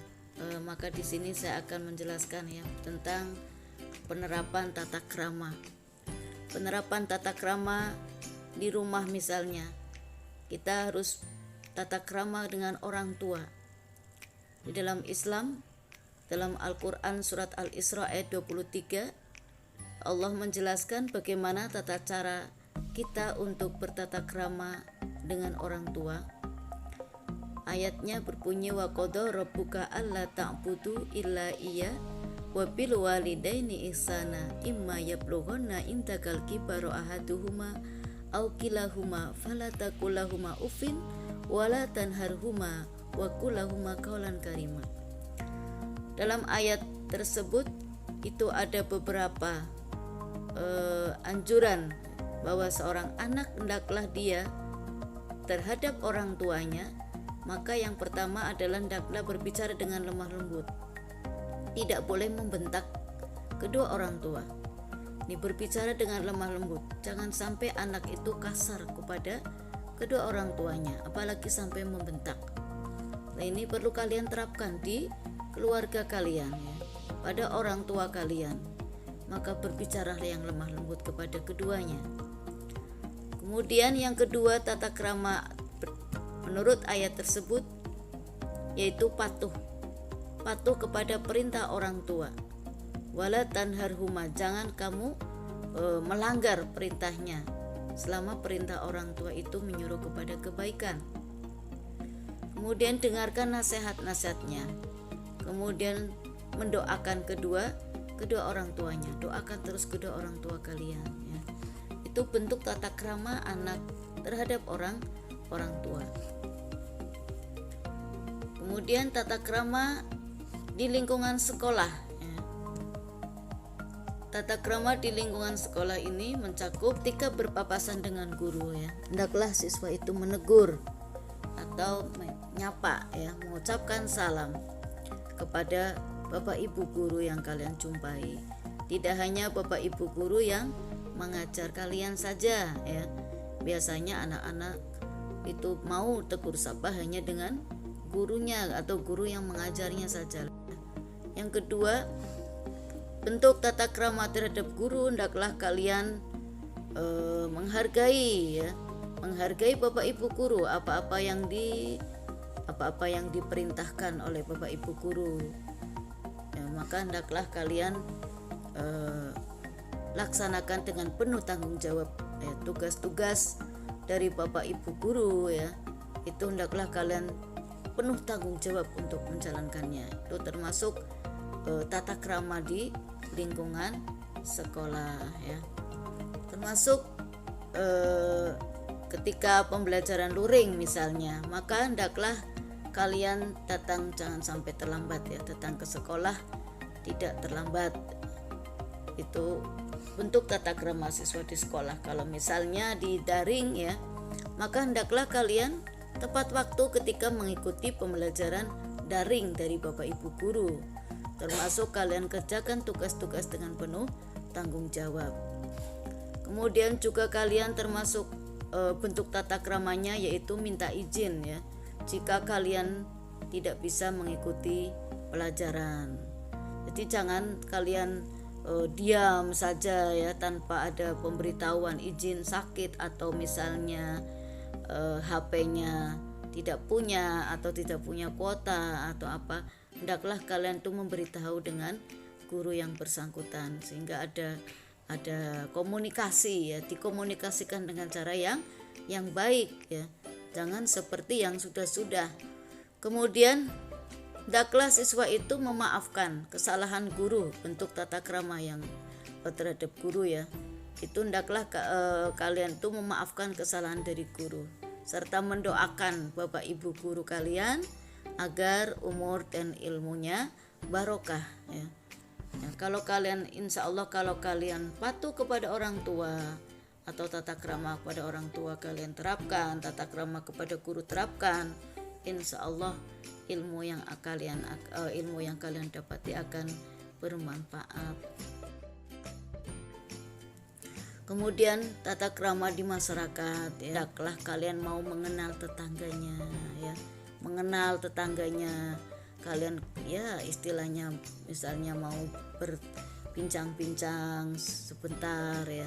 Maka di sini saya akan menjelaskan ya tentang penerapan tata krama. Penerapan tata krama di rumah misalnya, kita harus tata krama dengan orang tua. Di dalam Islam, dalam Al-Quran surat Al-Isra ayat 23, Allah menjelaskan bagaimana tata cara kita untuk bertata krama dengan orang tua. Ayatnya berbunyi, wa qadha rabbuka alla ta'budu illa iya wa bil walidaini ihsana imma yablughanna indakal kibara ahaduhuma aw kilahuma fala taqul lahumā uffin wa la tanharhumā wa qul lahumā qawlan karima. Dalam ayat tersebut itu ada beberapa anjuran bahwa seorang anak hendaklah dia terhadap orang tuanya, maka yang pertama adalah hendaklah berbicara dengan lemah lembut. Tidak boleh membentak kedua orang tua. Ini berbicara dengan lemah lembut. Jangan sampai anak itu kasar kepada kedua orang tuanya, apalagi sampai membentak. Nah, ini perlu kalian terapkan di keluarga kalian ya, pada orang tua kalian. Maka berbicaralah yang lemah lembut kepada keduanya. Kemudian yang kedua, tata krama menurut ayat tersebut yaitu patuh kepada perintah orang tua. Wala tanharhuma, jangan kamu melanggar perintahnya selama perintah orang tua itu menyuruh kepada kebaikan. Kemudian dengarkan nasihat-nasihatnya. Kemudian mendoakan kedua orang tuanya. Doakan terus kedua orang tua kalian ya. Itu bentuk tata krama anak terhadap orang tua. Kemudian tata krama di lingkungan sekolah ya. Tata krama di lingkungan sekolah ini mencakup ketika berpapasan dengan guru ya. Hendaklah siswa itu menegur atau menyapa ya, mengucapkan salam kepada Bapak Ibu guru yang kalian jumpai. Tidak hanya Bapak Ibu guru yang mengajar kalian saja ya. Biasanya anak-anak itu mau tegur sapa hanya dengan gurunya atau guru yang mengajarnya saja. Yang kedua, bentuk tata krama terhadap guru, hendaklah kalian menghargai ya, menghargai Bapak Ibu guru, apa-apa yang diperintahkan oleh Bapak Ibu guru ya, maka hendaklah kalian laksanakan dengan penuh tanggung jawab ya, tugas-tugas dari Bapak Ibu guru ya, itu hendaklah kalian penuh tanggung jawab untuk menjalankannya. Itu termasuk tata krama di lingkungan sekolah ya. Termasuk ketika pembelajaran luring misalnya, maka hendaklah kalian datang jangan sampai terlambat ya, datang ke sekolah tidak terlambat. Itu bentuk tata krama siswa di sekolah. Kalau misalnya di daring ya, maka hendaklah kalian tepat waktu ketika mengikuti pembelajaran daring dari Bapak Ibu guru. Termasuk kalian kerjakan tugas-tugas dengan penuh tanggung jawab. Kemudian juga kalian termasuk bentuk tata kramanya yaitu minta izin ya, jika kalian tidak bisa mengikuti pelajaran. Jadi jangan kalian diam saja ya tanpa ada pemberitahuan izin sakit atau misalnya HP-nya tidak punya atau tidak punya kuota atau apa. Hendaklah kalian tuh memberitahu dengan guru yang bersangkutan sehingga ada komunikasi ya, dikomunikasikan dengan cara yang baik ya. Jangan seperti yang sudah-sudah. Kemudian hendaklah siswa itu memaafkan kesalahan guru, bentuk tata krama yang terhadap guru ya. Itu hendaklah kalian tuh memaafkan kesalahan dari guru serta mendoakan Bapak Ibu guru kalian agar umur dan ilmunya barokah ya. Ya, kalau kalian insya Allah kalau kalian patuh kepada orang tua atau tata krama kepada orang tua kalian terapkan, tata krama kepada guru terapkan, insya Allah ilmu yang kalian dapati akan bermanfaat. Kemudian tata krama di masyarakat ya, hendaklah kalian mau mengenal tetangganya ya, mengenal tetangganya. Kalian ya istilahnya misalnya mau bincang-bincang sebentar ya.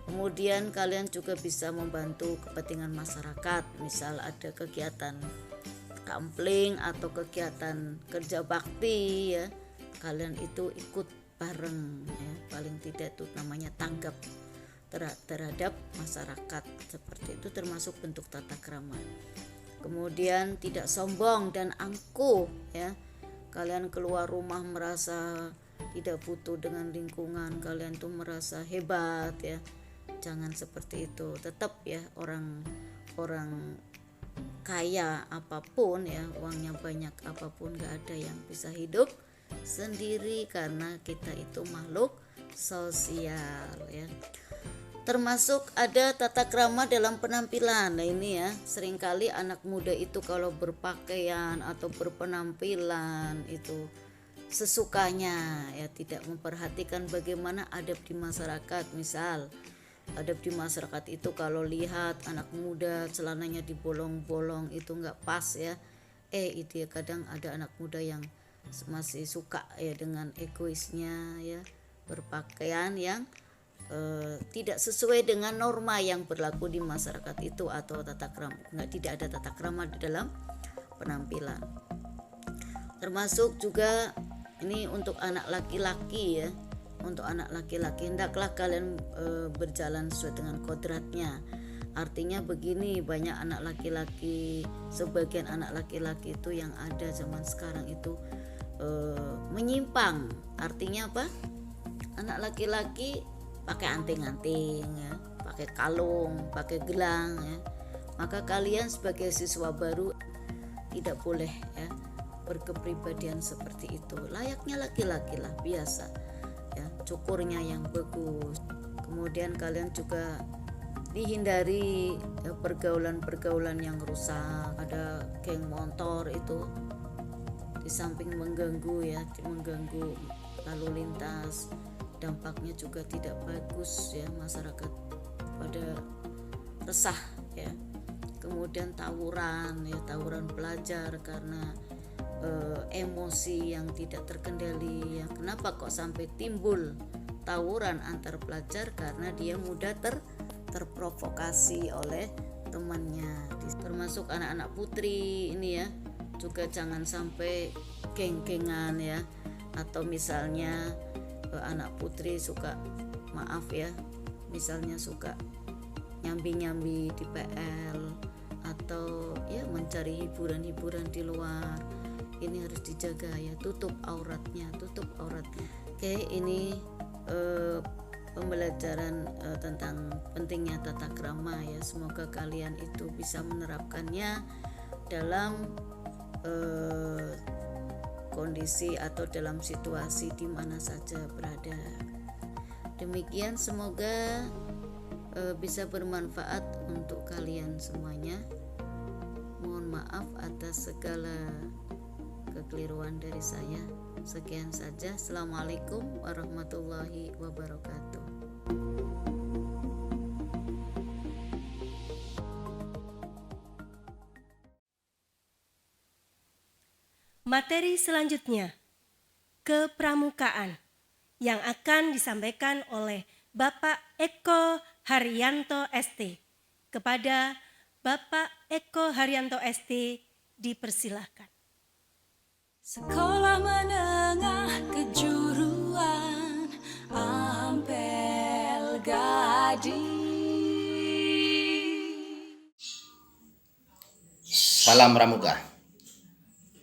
Kemudian kalian juga bisa membantu kepentingan masyarakat, misal ada kegiatan kampling atau kegiatan kerja bakti ya, kalian itu ikut bareng ya, paling tidak itu namanya tanggap terhadap masyarakat, seperti itu termasuk bentuk tata krama. Kemudian tidak sombong dan angkuh ya, kalian keluar rumah merasa tidak butuh dengan lingkungan, kalian tuh merasa hebat ya, jangan seperti itu. Tetap ya, orang kaya apapun ya, uangnya banyak apapun, gak ada yang bisa hidup sendiri karena kita itu makhluk sosial ya. Termasuk ada tata krama dalam penampilan. Nah ini ya, seringkali anak muda itu kalau berpakaian atau berpenampilan itu sesukanya ya, tidak memperhatikan bagaimana adab di masyarakat. Misal adab di masyarakat itu kalau lihat anak muda celananya dibolong-bolong itu nggak pas ya, itu ya kadang ada anak muda yang masih suka ya dengan egoisnya ya, berpakaian yang tidak sesuai dengan norma yang berlaku di masyarakat itu, atau tata krama, tidak ada tata krama di dalam penampilan. Termasuk juga ini untuk anak laki-laki ya, untuk anak laki-laki hendaklah kalian berjalan sesuai dengan kodratnya. Artinya begini, banyak anak laki-laki, sebagian anak laki-laki itu yang ada zaman sekarang itu menyimpang. Artinya apa? Anak laki-laki pakai anting-anting ya, pakai kalung, pakai gelang ya. Maka kalian sebagai siswa baru tidak boleh ya berkepribadian seperti itu. Layaknya laki-laki lah, biasa ya, cukurnya yang bagus. Kemudian kalian juga dihindari ya, pergaulan-pergaulan yang rusak. Ada geng motor itu di samping mengganggu ya, mengganggu lalu lintas, dampaknya juga tidak bagus ya, masyarakat pada resah ya. Kemudian tawuran ya, tawuran pelajar karena emosi yang tidak terkendali ya. Kenapa kok sampai timbul tawuran antar pelajar? Karena dia mudah terprovokasi oleh temannya. Termasuk anak-anak putri ini ya, juga jangan sampai geng-gengan ya, atau misalnya anak putri suka, maaf ya, misalnya suka nyambi-nyambi di PL atau ya mencari hiburan-hiburan di luar. Ini harus dijaga ya, tutup auratnya. Oke, ini pembelajaran tentang pentingnya tata krama ya. Semoga kalian itu bisa menerapkannya dalam kondisi atau dalam situasi di mana saja berada. Demikian, semoga bisa bermanfaat untuk kalian semuanya. Mohon maaf atas segala kekeliruan dari saya. Sekian saja. Assalamualaikum warahmatullahi wabarakatuh. Materi selanjutnya, kepramukaan, yang akan disampaikan oleh Bapak Eko Haryanto ST. Kepada Bapak Eko Haryanto ST dipersilahkan. Sekolah Menengah Kejuruan Ampel Gading. Salam Pramuka.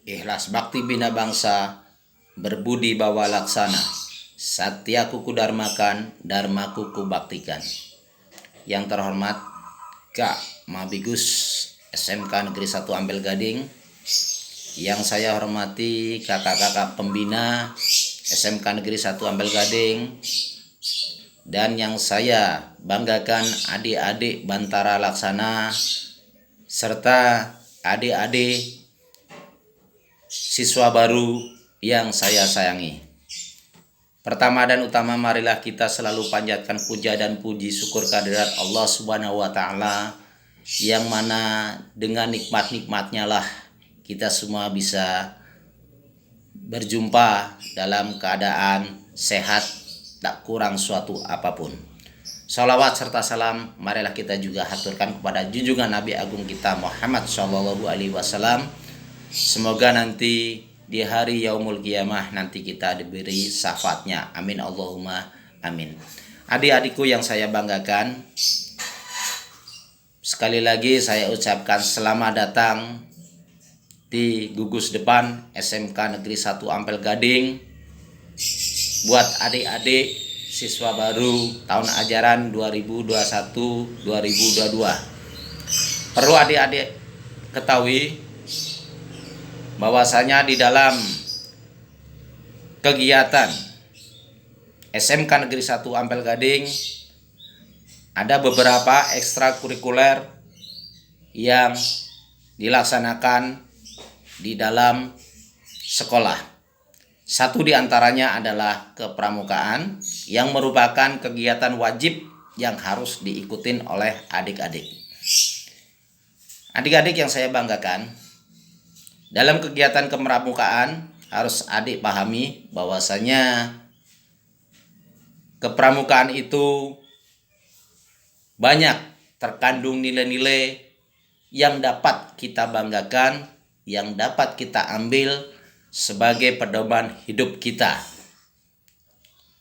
Ikhlas bakti bina bangsa, berbudi bawa laksana, satya kuku dharmakan, dharma kuku baktikan. Yang terhormat Kak Mabigus SMK Negeri 1 Ampel Gading, yang saya hormati kakak-kakak pembina SMK Negeri 1 Ampel Gading, dan yang saya banggakan adik-adik Bantara Laksana serta adik-adik siswa baru yang saya sayangi. Pertama dan utama, marilah kita selalu panjatkan puja dan puji syukur kehadirat Allah Subhanahu wa Ta'ala, yang mana dengan nikmat-nikmatnya lah kita semua bisa berjumpa dalam keadaan sehat, tak kurang suatu apapun. Salawat serta salam marilah kita juga haturkan kepada junjungan Nabi Agung kita Muhammad SAW. Semoga nanti di hari yaumul qiyamah nanti kita diberi syafaatnya. Amin Allahumma amin. Adik-adikku yang saya banggakan, sekali lagi saya ucapkan selamat datang di gugus depan SMK Negeri 1 Ampel Gading buat adik-adik siswa baru tahun ajaran 2021-2022. Perlu adik-adik ketahui bahwasanya di dalam kegiatan SMK Negeri 1 Ampel Gading ada beberapa ekstrakurikuler yang dilaksanakan di dalam sekolah. Satu di antaranya adalah kepramukaan yang merupakan kegiatan wajib yang harus diikutin oleh adik-adik. Adik-adik yang saya banggakan, dalam kegiatan kepramukaan harus adik pahami bahwasanya kepramukaan itu banyak terkandung nilai-nilai yang dapat kita banggakan, yang dapat kita ambil sebagai pedoman hidup kita.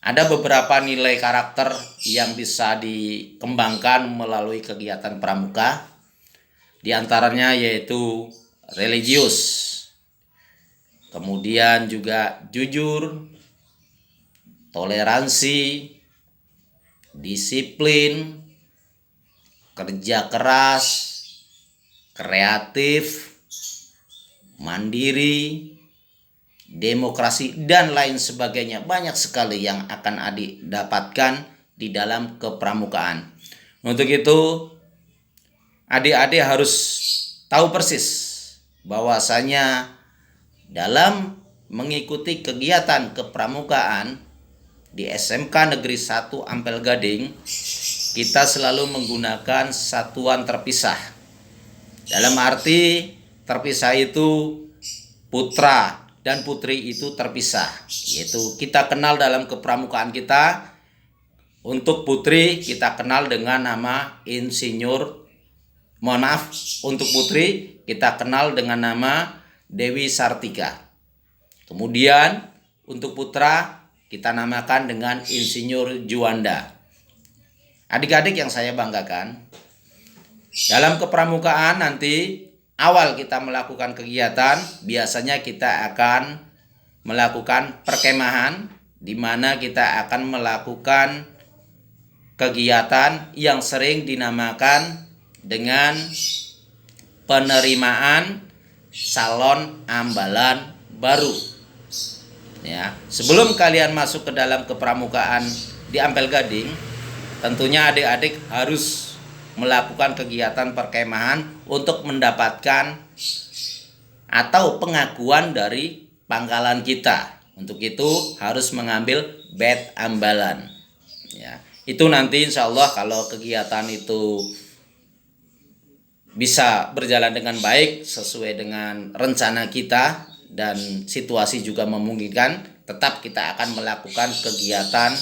Ada beberapa nilai karakter yang bisa dikembangkan melalui kegiatan pramuka. Di antaranya yaitu religius, kemudian juga jujur, toleransi, disiplin, kerja keras, kreatif, mandiri, demokrasi, dan lain sebagainya. Banyak sekali yang akan adik dapatkan di dalam kepramukaan. Untuk itu adik-adik harus tahu persis bahwasanya dalam mengikuti kegiatan kepramukaan di SMK Negeri 1 Ampel Gading, kita selalu menggunakan satuan terpisah. Dalam arti terpisah itu putra dan putri itu terpisah. Yaitu kita kenal dalam kepramukaan kita, untuk putri kita kenal dengan nama insinyur. Mohon maaf, untuk putri kita kenal dengan nama Dewi Sartika. Kemudian untuk putra kita namakan dengan Insinyur Juanda. Adik-adik yang saya banggakan, dalam kepramukaan nanti awal kita melakukan kegiatan, biasanya kita akan melakukan perkemahan, di mana kita akan melakukan kegiatan yang sering dinamakan dengan penerimaan calon ambalan baru. Ya, sebelum kalian masuk ke dalam kepramukaan di Ampel Gading, tentunya adik-adik harus melakukan kegiatan perkemahan untuk mendapatkan atau pengakuan dari pangkalan kita. Untuk itu harus mengambil bed ambalan. Ya, itu nanti insya Allah kalau kegiatan itu bisa berjalan dengan baik sesuai dengan rencana kita dan situasi juga memungkinkan, tetap kita akan melakukan kegiatan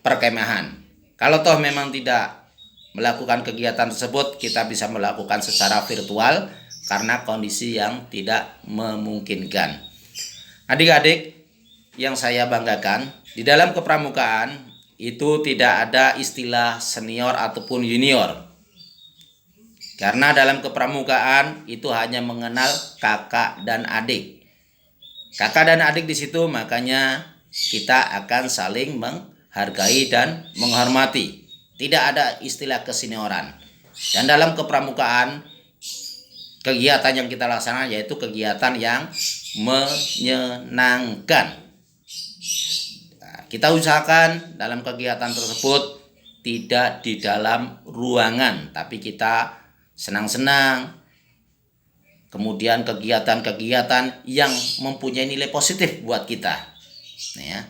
perkemahan. Kalau toh memang tidak melakukan kegiatan tersebut, kita bisa melakukan secara virtual karena kondisi yang tidak memungkinkan. Adik-adik yang saya banggakan, di dalam kepramukaan itu tidak ada istilah senior ataupun junior. Karena dalam kepramukaan itu hanya mengenal kakak dan adik. Kakak dan adik di situ, makanya kita akan saling menghargai dan menghormati. Tidak ada istilah kesenioran. Dan dalam kepramukaan, kegiatan yang kita laksanakan yaitu kegiatan yang menyenangkan. Nah, kita usahakan dalam kegiatan tersebut tidak di dalam ruangan, tapi kita senang-senang, kemudian kegiatan-kegiatan yang mempunyai nilai positif buat kita. Ya.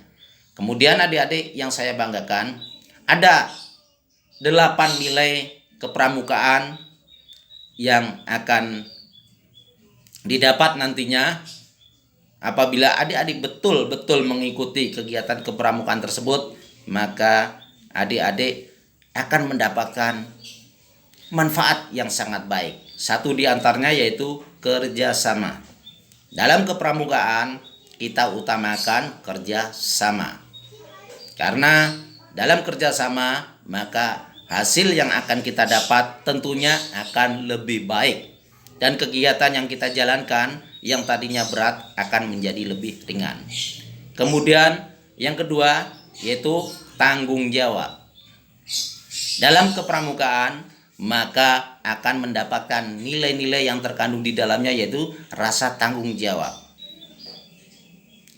Kemudian adik-adik yang saya banggakan, ada 8 nilai kepramukaan yang akan didapat nantinya Apabila adik-adik betul-betul mengikuti kegiatan kepramukaan tersebut, maka adik-adik akan mendapatkan manfaat yang sangat baik. Satu di antaranya yaitu kerjasama. Dalam kepramukaan kita utamakan kerjasama. Karena dalam kerjasama maka hasil yang akan kita dapat tentunya akan lebih baik. Dan kegiatan yang kita jalankan yang tadinya berat akan menjadi lebih ringan. Kemudian yang kedua yaitu tanggung jawab. Dalam kepramukaan maka akan mendapatkan nilai-nilai yang terkandung di dalamnya yaitu rasa tanggung jawab.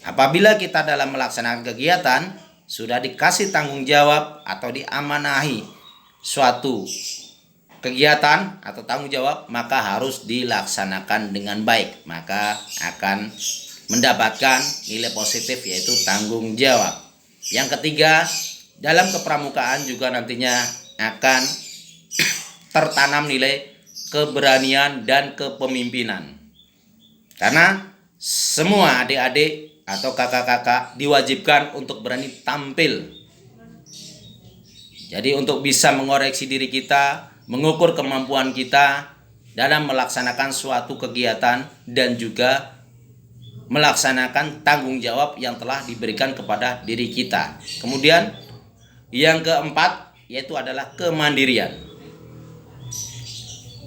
Apabila kita dalam melaksanakan kegiatan sudah dikasih tanggung jawab atau diamanahi suatu kegiatan atau tanggung jawab, maka harus dilaksanakan dengan baik, maka akan mendapatkan nilai positif yaitu tanggung jawab. Yang ketiga, dalam kepramukaan juga nantinya akan tertanam nilai keberanian dan kepemimpinan. Karena semua adik-adik atau kakak-kakak diwajibkan untuk berani tampil. Jadi untuk bisa mengoreksi diri kita, mengukur kemampuan kita dalam melaksanakan suatu kegiatan dan juga melaksanakan tanggung jawab yang telah diberikan kepada diri kita. Kemudian yang keempat yaitu adalah kemandirian.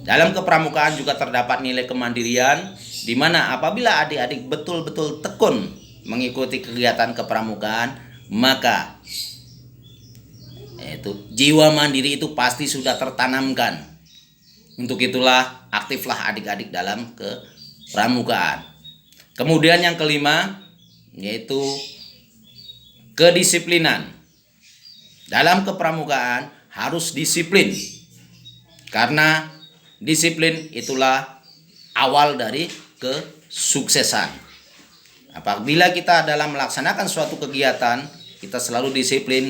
Dalam kepramukaan juga terdapat nilai kemandirian di mana apabila adik-adik betul-betul tekun mengikuti kegiatan kepramukaan, maka yaitu jiwa mandiri itu pasti sudah tertanamkan. Untuk itulah aktiflah adik-adik dalam kepramukaan. Kemudian yang kelima yaitu kedisiplinan. Dalam kepramukaan harus disiplin. Karena disiplin itulah awal dari kesuksesan. Apabila kita dalam melaksanakan suatu kegiatan kita selalu disiplin,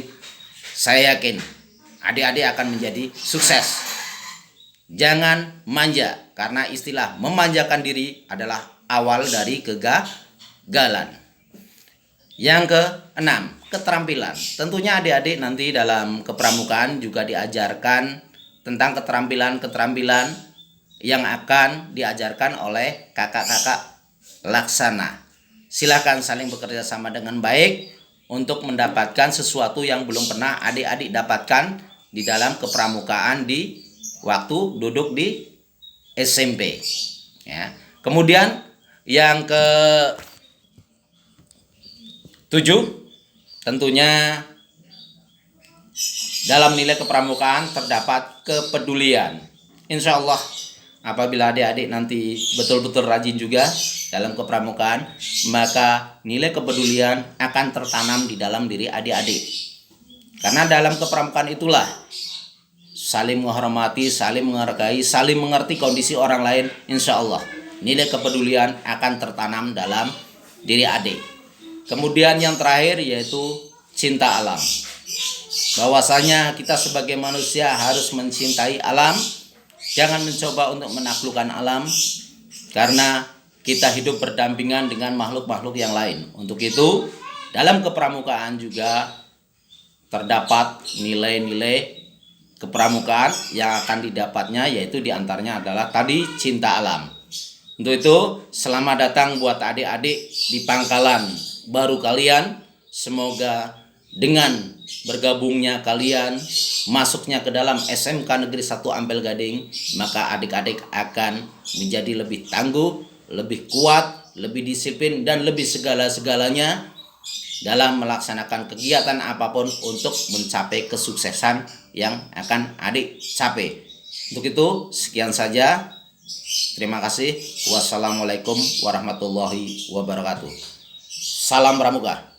saya yakin adik-adik akan menjadi sukses. Jangan manja, karena istilah memanjakan diri adalah awal dari kegagalan. Yang keenam, keterampilan. Tentunya adik-adik nanti dalam kepramukaan juga diajarkan tentang keterampilan-keterampilan yang akan diajarkan oleh kakak-kakak laksana. Silakan saling bekerja sama dengan baik untuk mendapatkan sesuatu yang belum pernah adik-adik dapatkan di dalam kepramukaan di waktu duduk di SMP. Ya. Kemudian yang ke-7 tentunya dalam nilai kepramukaan terdapat kepedulian. Insya Allah apabila adik-adik nanti betul-betul rajin juga dalam kepramukaan, maka nilai kepedulian akan tertanam di dalam diri adik-adik. Karena dalam kepramukaan itulah saling menghormati, saling menghargai, saling mengerti kondisi orang lain. Insya Allah nilai kepedulian akan tertanam dalam diri adik. Kemudian yang terakhir yaitu cinta alam. Bahwasanya kita sebagai manusia harus mencintai alam. Jangan mencoba untuk menaklukkan alam, karena kita hidup berdampingan dengan makhluk-makhluk yang lain. Untuk itu, dalam kepramukaan juga terdapat nilai-nilai kepramukaan yang akan didapatnya, yaitu diantaranya adalah tadi cinta alam. Untuk itu, selamat datang buat adik-adik di pangkalan baru kalian. Semoga dengan bergabungnya kalian, masuknya ke dalam SMK Negeri 1 Ampel Gading, maka adik-adik akan menjadi lebih tangguh, lebih kuat, lebih disiplin, dan lebih segala-segalanya dalam melaksanakan kegiatan apapun untuk mencapai kesuksesan yang akan adik capai. Untuk itu, sekian saja. Terima kasih. Wassalamualaikum warahmatullahi wabarakatuh. Salam Pramuka.